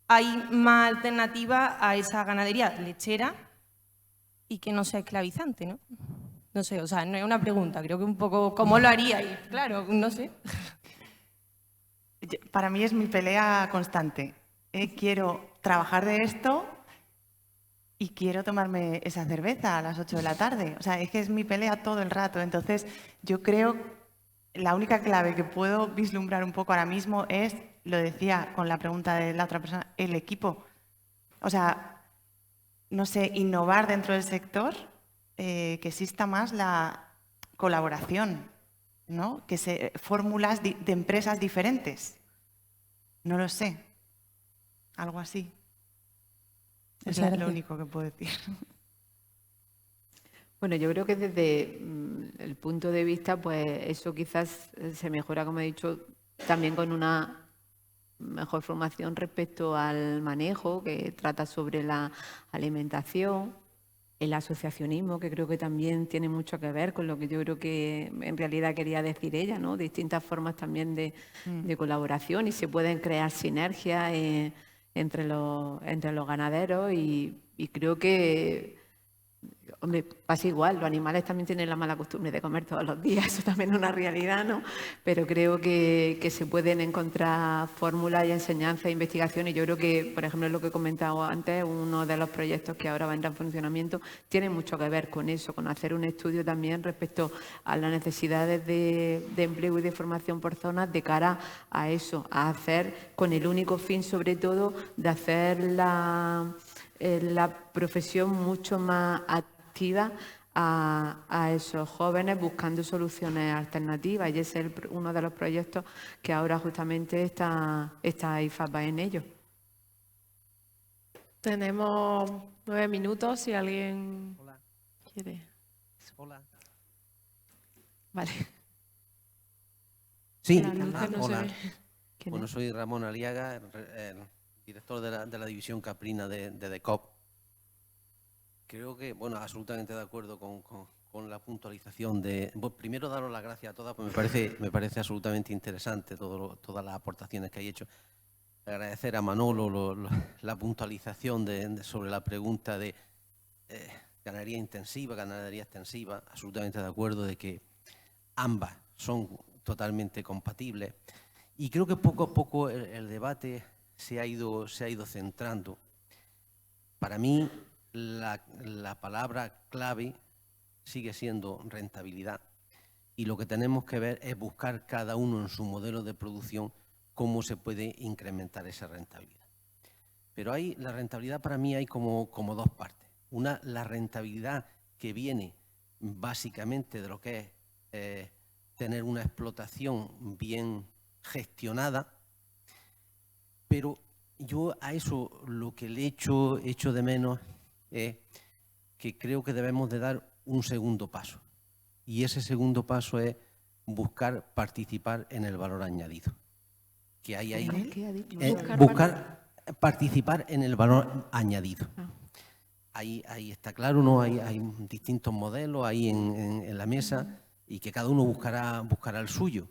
Hay más alternativas a esa ganadería lechera y que no sea esclavizante, ¿no? No sé, o sea, no es una pregunta, creo que un poco cómo lo haríais, claro, no sé. Para mí es mi pelea constante. Quiero trabajar de esto y quiero tomarme esa cerveza a las 8 de la tarde. O sea, es que es mi pelea todo el rato. Entonces, yo creo la única clave que puedo vislumbrar un poco ahora mismo es, lo decía con la pregunta de la otra persona, el equipo. O sea, no sé, innovar dentro del sector, que exista más la colaboración, ¿no? Fórmulas de empresas diferentes. No lo sé. Algo así. Es lo único que puedo decir. Bueno, yo creo que desde el punto de vista, pues eso quizás se mejora, como he dicho, también con una mejor formación respecto al manejo, que trata sobre la alimentación, el asociacionismo, que creo que también tiene mucho que ver con lo que yo creo que en realidad quería decir ella, ¿no? Distintas formas también de colaboración y se pueden crear sinergias entre los ganaderos y creo que, hombre, pasa igual, los animales también tienen la mala costumbre de comer todos los días, eso también es una realidad, ¿no? Pero creo que se pueden encontrar fórmulas y enseñanzas e investigación y yo creo que, por ejemplo, lo que he comentado antes, uno de los proyectos que ahora va a entrar en funcionamiento tiene mucho que ver con eso, con hacer un estudio también respecto a las necesidades de empleo y de formación por zonas de cara a eso, a hacer con el único fin, sobre todo, de hacer la profesión mucho más activa a esos jóvenes buscando soluciones alternativas, y ese es uno de los proyectos que ahora justamente está IFAPA en ello. Tenemos 9 minutos, si alguien quiere. Hola. Vale. Sí, Hola. Bueno, soy Ramón Aliaga, el director de la división caprina de DECOP. Creo que, bueno, absolutamente de acuerdo con la puntualización de... Bueno, primero, daros las gracias a todas, porque me parece absolutamente interesante todas las aportaciones que hay hecho. Agradecer a Manolo la puntualización sobre la pregunta de ganadería intensiva, ganadería extensiva. Absolutamente de acuerdo de que ambas son totalmente compatibles. Y creo que poco a poco el debate se ha ido centrando. Para mí, la palabra clave sigue siendo rentabilidad. Y lo que tenemos que ver es buscar cada uno en su modelo de producción cómo se puede incrementar esa rentabilidad. Pero la rentabilidad para mí hay como dos partes. Una, la rentabilidad que viene básicamente de lo que es tener una explotación bien gestionada, pero yo a eso lo que le echo de menos es que creo que debemos de dar un segundo paso. Y ese segundo paso es buscar participar en el valor añadido. Que hay ahí. Buscar participar en el valor añadido. Ahí está claro, ¿no? Hay distintos modelos ahí en la mesa y que cada uno buscará el suyo.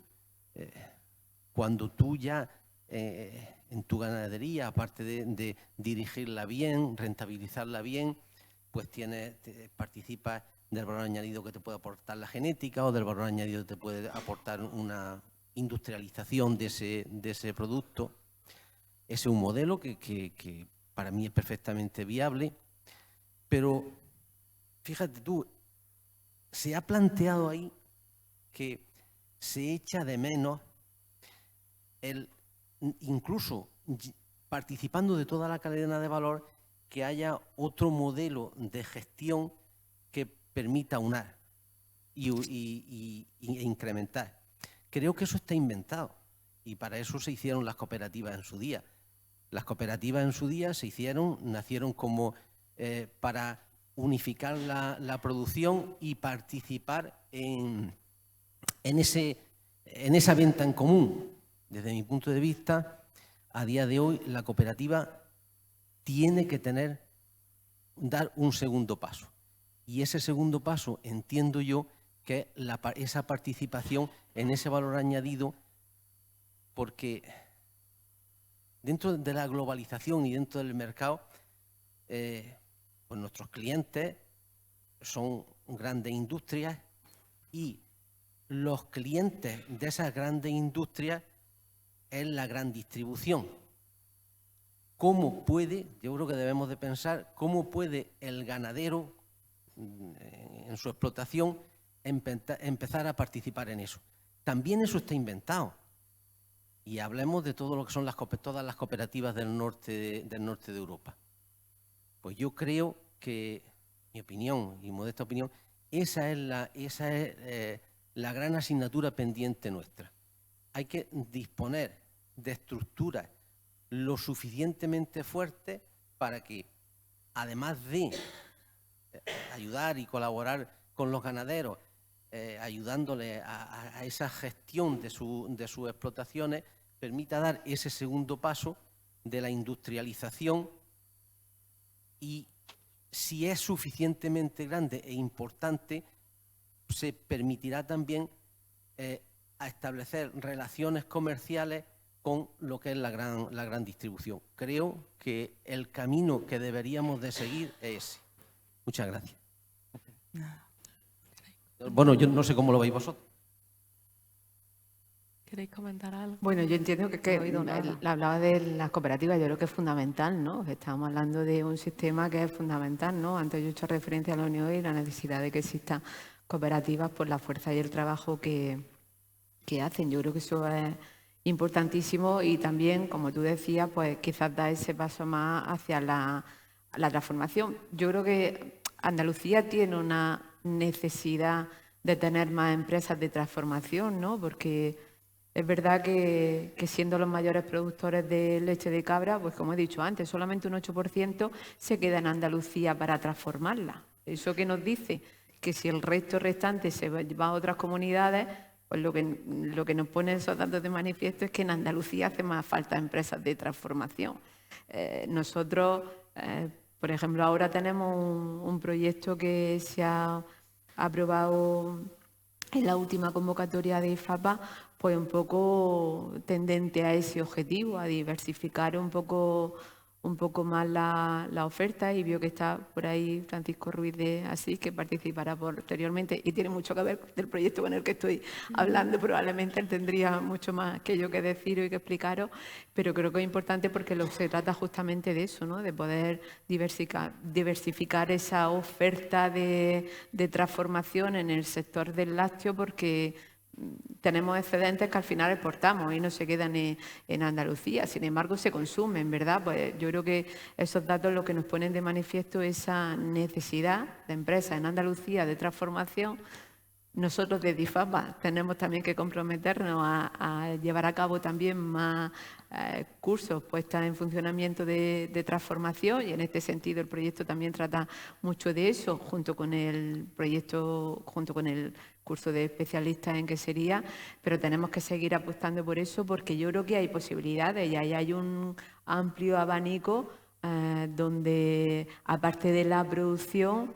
Cuando tú ya en tu ganadería, aparte de dirigirla bien, rentabilizarla bien, pues participas del valor añadido que te puede aportar la genética o del valor añadido que te puede aportar una industrialización de ese producto. Ese es un modelo que para mí es perfectamente viable, pero fíjate tú, se ha planteado ahí que se echa de menos incluso participando de toda la cadena de valor, que haya otro modelo de gestión que permita unar e incrementar. Creo que eso está inventado y para eso se hicieron las cooperativas en su día. Las cooperativas en su día nacieron como para unificar la producción y participar en esa venta en común. Desde mi punto de vista, a día de hoy la cooperativa tiene que dar un segundo paso. Y ese segundo paso entiendo yo que es esa participación en ese valor añadido, porque dentro de la globalización y dentro del mercado, pues nuestros clientes son grandes industrias y los clientes de esas grandes industrias es la gran distribución. ¿Cómo puede, yo creo que debemos de pensar, cómo puede el ganadero en su explotación empezar a participar en eso? También eso está inventado. Y hablemos de todo lo que son todas las cooperativas del norte de Europa. Pues yo creo que, mi opinión y modesta opinión, esa es la gran asignatura pendiente nuestra. Hay que disponer de estructuras lo suficientemente fuertes para que, además de ayudar y colaborar con los ganaderos, ayudándole a esa gestión de sus explotaciones, permita dar ese segundo paso de la industrialización y, si es suficientemente grande e importante, se permitirá también a establecer relaciones comerciales con lo que es la gran distribución. Creo que el camino que deberíamos de seguir es ese. Muchas gracias. Bueno, yo no sé cómo lo veis vosotros. ¿Queréis comentar algo? Bueno, yo entiendo que hablaba de las cooperativas, yo creo que es fundamental, ¿no? Estamos hablando de un sistema que es fundamental, ¿no? Antes yo he hecho referencia a la Unión y la necesidad de que existan cooperativas por la fuerza y el trabajo que hacen. Yo creo que eso es importantísimo y también, como tú decías, pues quizás da ese paso más hacia la transformación. Yo creo que Andalucía tiene una necesidad de tener más empresas de transformación, ¿no? Porque es verdad que siendo los mayores productores de leche de cabra, pues como he dicho antes, solamente un 8% se queda en Andalucía para transformarla. ¿Eso qué nos dice? Que si el resto restante se va a otras comunidades, pues lo que nos pone esos datos de manifiesto es que en Andalucía hace más falta empresas de transformación. Nosotros, por ejemplo, ahora tenemos un proyecto que se ha aprobado en la última convocatoria de IFAPA, pues un poco tendente a ese objetivo, a diversificar un poco más la oferta, y veo que está por ahí Francisco Ruiz de Asís, que participará posteriormente y tiene mucho que ver del proyecto con el que estoy hablando. Probablemente él tendría mucho más que yo que deciros y que explicaros, pero creo que es importante porque se trata justamente de eso, ¿no? De poder diversificar esa oferta de transformación en el sector del lácteo, porque tenemos excedentes que al final exportamos y no se quedan en Andalucía, sin embargo se consumen, ¿verdad? Pues yo creo que esos datos lo que nos ponen de manifiesto es esa necesidad de empresas en Andalucía de transformación. Nosotros desde IFAPA tenemos también que comprometernos a llevar a cabo también más cursos puestos en funcionamiento de transformación, y en este sentido el proyecto también trata mucho de eso, junto con el curso de especialistas en quesería, pero tenemos que seguir apostando por eso, porque yo creo que hay posibilidades y ahí hay un amplio abanico donde, aparte de la producción,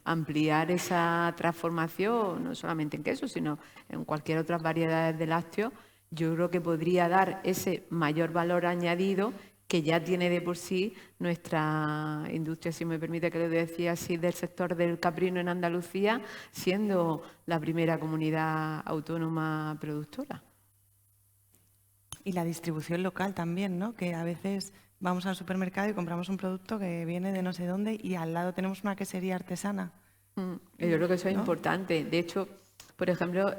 ampliar esa transformación, no solamente en queso, sino en cualquier otra variedad de lácteos, yo creo que podría dar ese mayor valor añadido que ya tiene de por sí nuestra industria, si me permite que lo decía así, del sector del caprino en Andalucía, siendo la primera comunidad autónoma productora. Y la distribución local también, ¿no? Que a veces vamos al supermercado y compramos un producto que viene de no sé dónde y al lado tenemos una quesería artesana. Yo creo que eso es importante. De hecho, por ejemplo,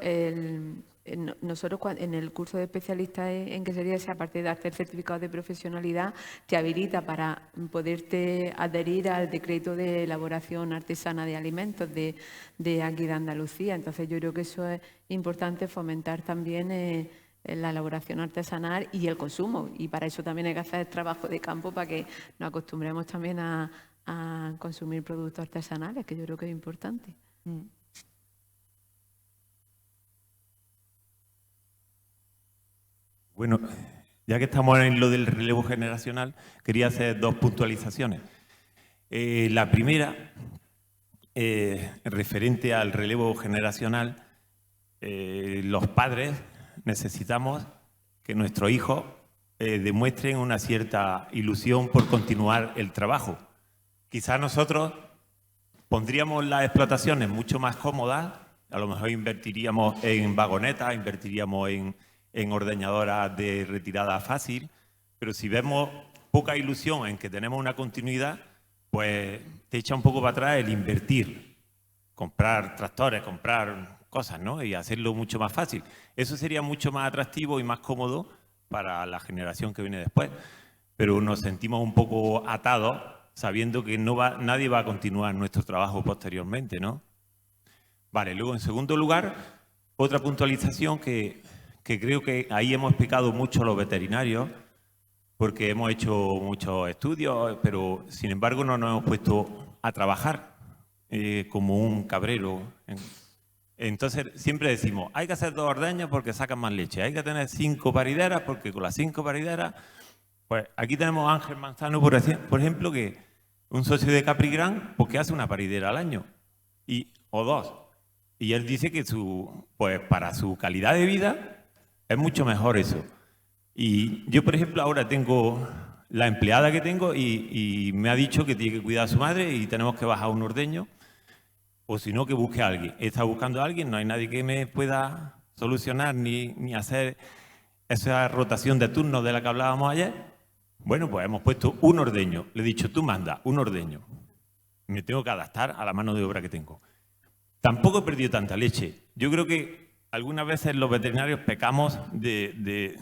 nosotros en el curso de especialistas en quesería, aparte de darte el certificado de profesionalidad, te habilita para poderte adherir al decreto de elaboración artesana de alimentos de aquí de Andalucía. Entonces yo creo que eso es importante, fomentar también la elaboración artesanal y el consumo, y para eso también hay que hacer trabajo de campo para que nos acostumbremos también a consumir productos artesanales, que yo creo que es importante. Bueno, ya que estamos en lo del relevo generacional, quería hacer dos puntualizaciones. La primera, referente al relevo generacional, los padres necesitamos que nuestros hijos demuestren una cierta ilusión por continuar el trabajo. Quizás nosotros pondríamos las explotaciones mucho más cómodas, a lo mejor invertiríamos en vagonetas, invertiríamos en ordeñadoras de retirada fácil, pero si vemos poca ilusión en que tenemos una continuidad, pues te echa un poco para atrás el invertir, comprar tractores, comprar cosas, ¿no? Y hacerlo mucho más fácil. Eso sería mucho más atractivo y más cómodo para la generación que viene después. Pero nos sentimos un poco atados sabiendo que nadie va a continuar nuestro trabajo posteriormente, ¿no? Vale, luego en segundo lugar, otra puntualización que creo que ahí hemos pecado mucho los veterinarios, porque hemos hecho muchos estudios, pero sin embargo no nos hemos puesto a trabajar como un cabrero. Entonces siempre decimos, hay que hacer 2 ordeños porque sacan más leche, hay que tener 5 parideras porque con las 5 parideras, pues aquí tenemos a Ángel Manzano, por ejemplo, que un socio de Caprigran, porque hace una paridera al año, o 2. Y él dice que pues para su calidad de vida es mucho mejor eso. Y yo, por ejemplo, ahora tengo la empleada que tengo y me ha dicho que tiene que cuidar a su madre y tenemos que bajar un ordeño. O si no, que busque a alguien. He estado buscando a alguien, no hay nadie que me pueda solucionar ni hacer esa rotación de turnos de la que hablábamos ayer. Bueno, pues hemos puesto un ordeño. Le he dicho, tú manda un ordeño. Me tengo que adaptar a la mano de obra que tengo. Tampoco he perdido tanta leche. Yo creo que algunas veces los veterinarios pecamos de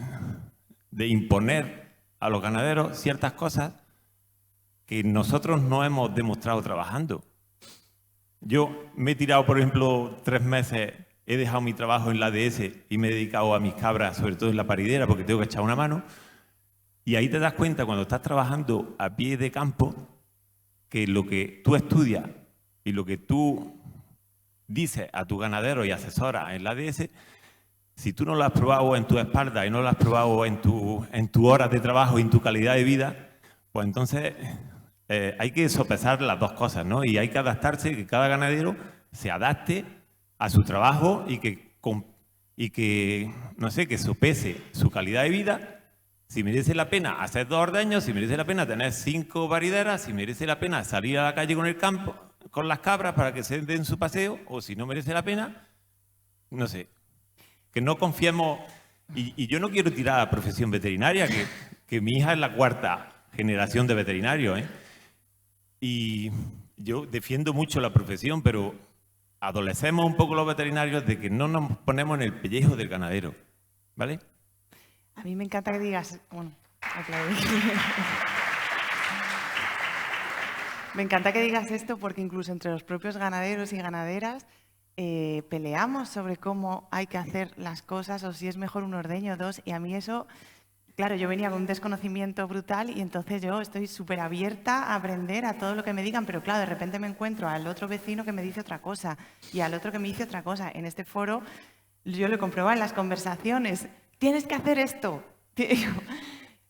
imponer a los ganaderos ciertas cosas que nosotros no hemos demostrado trabajando. Yo me he tirado, por ejemplo, 3 meses, he dejado mi trabajo en la ADS y me he dedicado a mis cabras, sobre todo en la paridera, porque tengo que echar una mano. Y ahí te das cuenta, cuando estás trabajando a pie de campo, que lo que tú estudias y lo que tú dices a tu ganadero y asesoras en la ADS, si tú no lo has probado en tu espalda y no lo has probado en tu horas de trabajo y en tu calidad de vida, pues entonces hay que sopesar las dos cosas, ¿no? Y hay que adaptarse, que cada ganadero se adapte a su trabajo y que no sé, que sopese su calidad de vida, si merece la pena hacer 2 ordeños, si merece la pena tener 5 parideras, si merece la pena salir a la calle con el campo, con las cabras para que se den su paseo, o si no merece la pena, no sé. Que no confiemos, y yo no quiero tirar a la profesión veterinaria, que mi hija es la 4ª generación de veterinarios, ¿eh? Y yo defiendo mucho la profesión, pero adolecemos un poco los veterinarios de que no nos ponemos en el pellejo del ganadero, ¿vale? A mí me encanta que digas, bueno, aplaudí. Me encanta que digas esto porque incluso entre los propios ganaderos y ganaderas peleamos sobre cómo hay que hacer las cosas o si es mejor un ordeño o 2, y a mí eso, claro, yo venía con un desconocimiento brutal y entonces yo estoy súper abierta a aprender a todo lo que me digan, pero claro, de repente me encuentro al otro vecino que me dice otra cosa y al otro que me dice otra cosa. En este foro yo lo comprobaba en las conversaciones, tienes que hacer esto.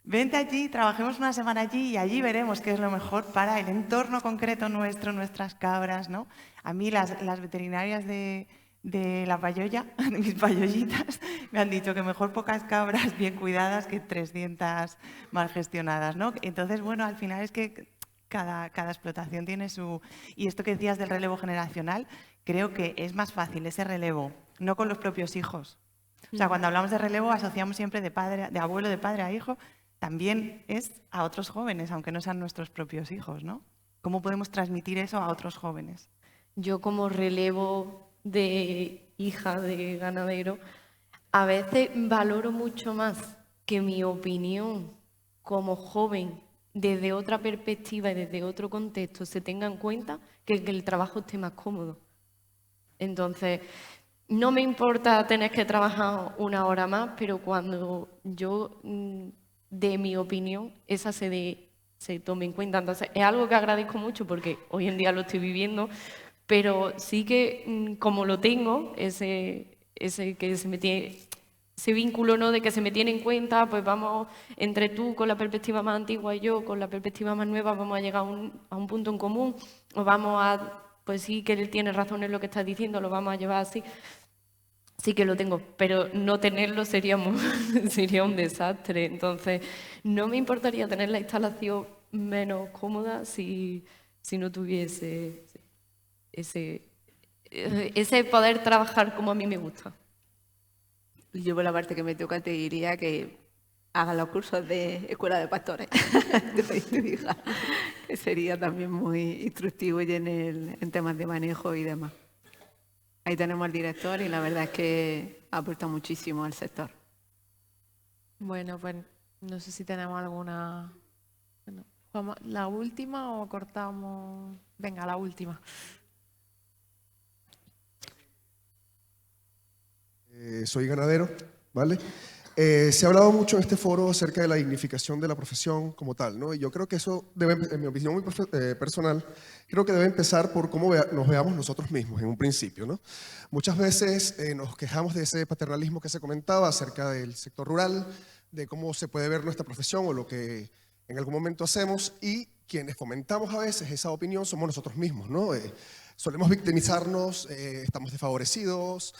Vente allí, trabajemos una semana allí y allí veremos qué es lo mejor para el entorno concreto nuestro, nuestras cabras, ¿no? A mí las veterinarias de la payolla, de mis payollitas, me han dicho que mejor pocas cabras bien cuidadas que 300 mal gestionadas, ¿no? Entonces, bueno, al final es que cada explotación tiene su... Y esto que decías del relevo generacional, creo que es más fácil ese relevo, no con los propios hijos. O sea, cuando hablamos de relevo asociamos siempre de abuelo, de padre a hijo, también es a otros jóvenes, aunque no sean nuestros propios hijos, ¿no? ¿Cómo podemos transmitir eso a otros jóvenes? Yo como relevo de hija de ganadero, a veces valoro mucho más que mi opinión como joven desde otra perspectiva y desde otro contexto se tenga en cuenta que el trabajo esté más cómodo. Entonces, no me importa tener que trabajar 1 hora más, pero cuando yo de mi opinión, esa se tome en cuenta. Entonces, es algo que agradezco mucho porque hoy en día lo estoy viviendo, pero sí que como lo tengo, ese que se me tiene, ese vínculo, ¿no?, de que se me tiene en cuenta, pues vamos, entre tú con la perspectiva más antigua y yo con la perspectiva más nueva, vamos a llegar a un punto en común, o vamos a, pues sí que él tiene razón en lo que está diciendo, lo vamos a llevar así. Sí que lo tengo, pero no tenerlo sería un desastre. Entonces, no me importaría tener la instalación menos cómoda si no tuviese ese poder trabajar como a mí me gusta. Yo por la parte que me toca te diría que hagan los cursos de escuela de pastores de tu hija, que sería también muy instructivo y en temas de manejo y demás. Ahí tenemos al director y la verdad es que aporta muchísimo al sector. Bueno, pues no sé si tenemos alguna... Bueno, ¿la última o cortamos? Venga, la última. Soy ganadero, ¿vale? Se ha hablado mucho en este foro acerca de la dignificación de la profesión como tal, ¿no? Y yo creo que eso debe, en mi opinión muy personal, creo que debe empezar por cómo nos veamos nosotros mismos en un principio, ¿no? Muchas veces nos quejamos de ese paternalismo que se comentaba acerca del sector rural, de cómo se puede ver nuestra profesión o lo que en algún momento hacemos, y quienes fomentamos a veces esa opinión somos nosotros mismos, ¿no? Solemos victimizarnos, estamos desfavorecidos,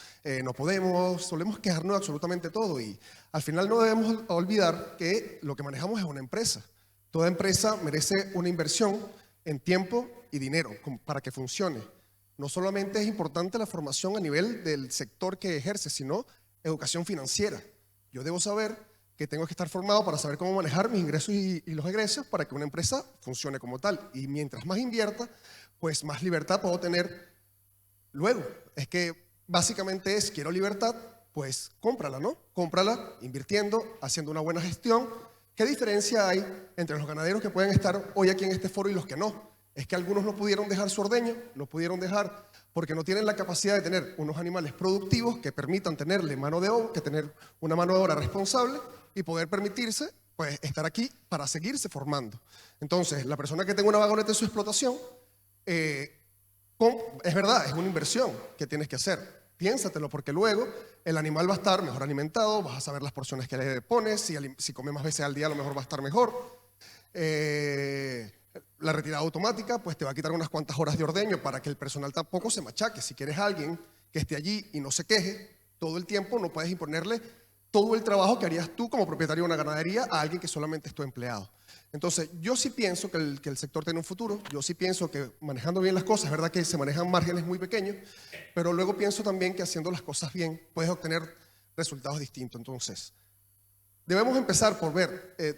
no podemos, solemos quejarnos de absolutamente todo y al final no debemos olvidar que lo que manejamos es una empresa. Toda empresa merece una inversión en tiempo y dinero para que funcione. No solamente es importante la formación a nivel del sector que ejerce, sino educación financiera. Yo debo saber que tengo que estar formado para saber cómo manejar mis ingresos y los egresos para que una empresa funcione como tal. Y mientras más invierta, pues más libertad puedo tener luego. Es que básicamente es, quiero libertad, pues cómprala, ¿no? Cómprala invirtiendo, haciendo una buena gestión. ¿Qué diferencia hay entre los ganaderos que pueden estar hoy aquí en este foro y los que no? Es que algunos no pudieron dejar su ordeño, no pudieron dejar porque no tienen la capacidad de tener unos animales productivos que permitan tenerle mano de obra, que tener una mano de obra responsable y poder permitirse pues, estar aquí para seguirse formando. Entonces, la persona que tenga una vagoneta en su explotación, es verdad, es una inversión que tienes que hacer. Piénsatelo, porque luego el animal va a estar mejor alimentado, vas a saber las porciones que le pones, si come más veces al día a lo mejor va a estar mejor. La retirada automática pues te va a quitar unas cuantas horas de ordeño para que el personal tampoco se machaque. Si quieres a alguien que esté allí y no se queje todo el tiempo, no puedes imponerle todo el trabajo que harías tú como propietario de una ganadería a alguien que solamente es tu empleado. Entonces, yo sí pienso que el sector tiene un futuro, yo sí pienso que manejando bien las cosas, es verdad que se manejan márgenes muy pequeños, pero luego pienso también que haciendo las cosas bien puedes obtener resultados distintos. Entonces, debemos empezar por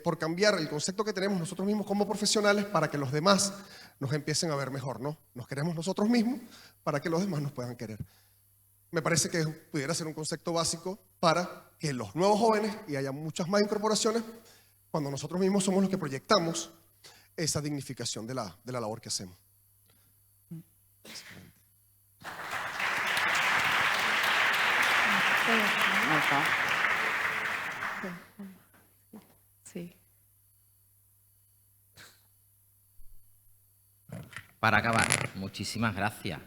por cambiar el concepto que tenemos nosotros mismos como profesionales para que los demás nos empiecen a ver mejor, ¿no? Nos queremos nosotros mismos para que los demás nos puedan querer. Me parece que pudiera ser un concepto básico para que los nuevos jóvenes, y haya muchas más incorporaciones, cuando nosotros mismos somos los que proyectamos esa dignificación de la labor que hacemos. Sí. Para acabar, muchísimas gracias.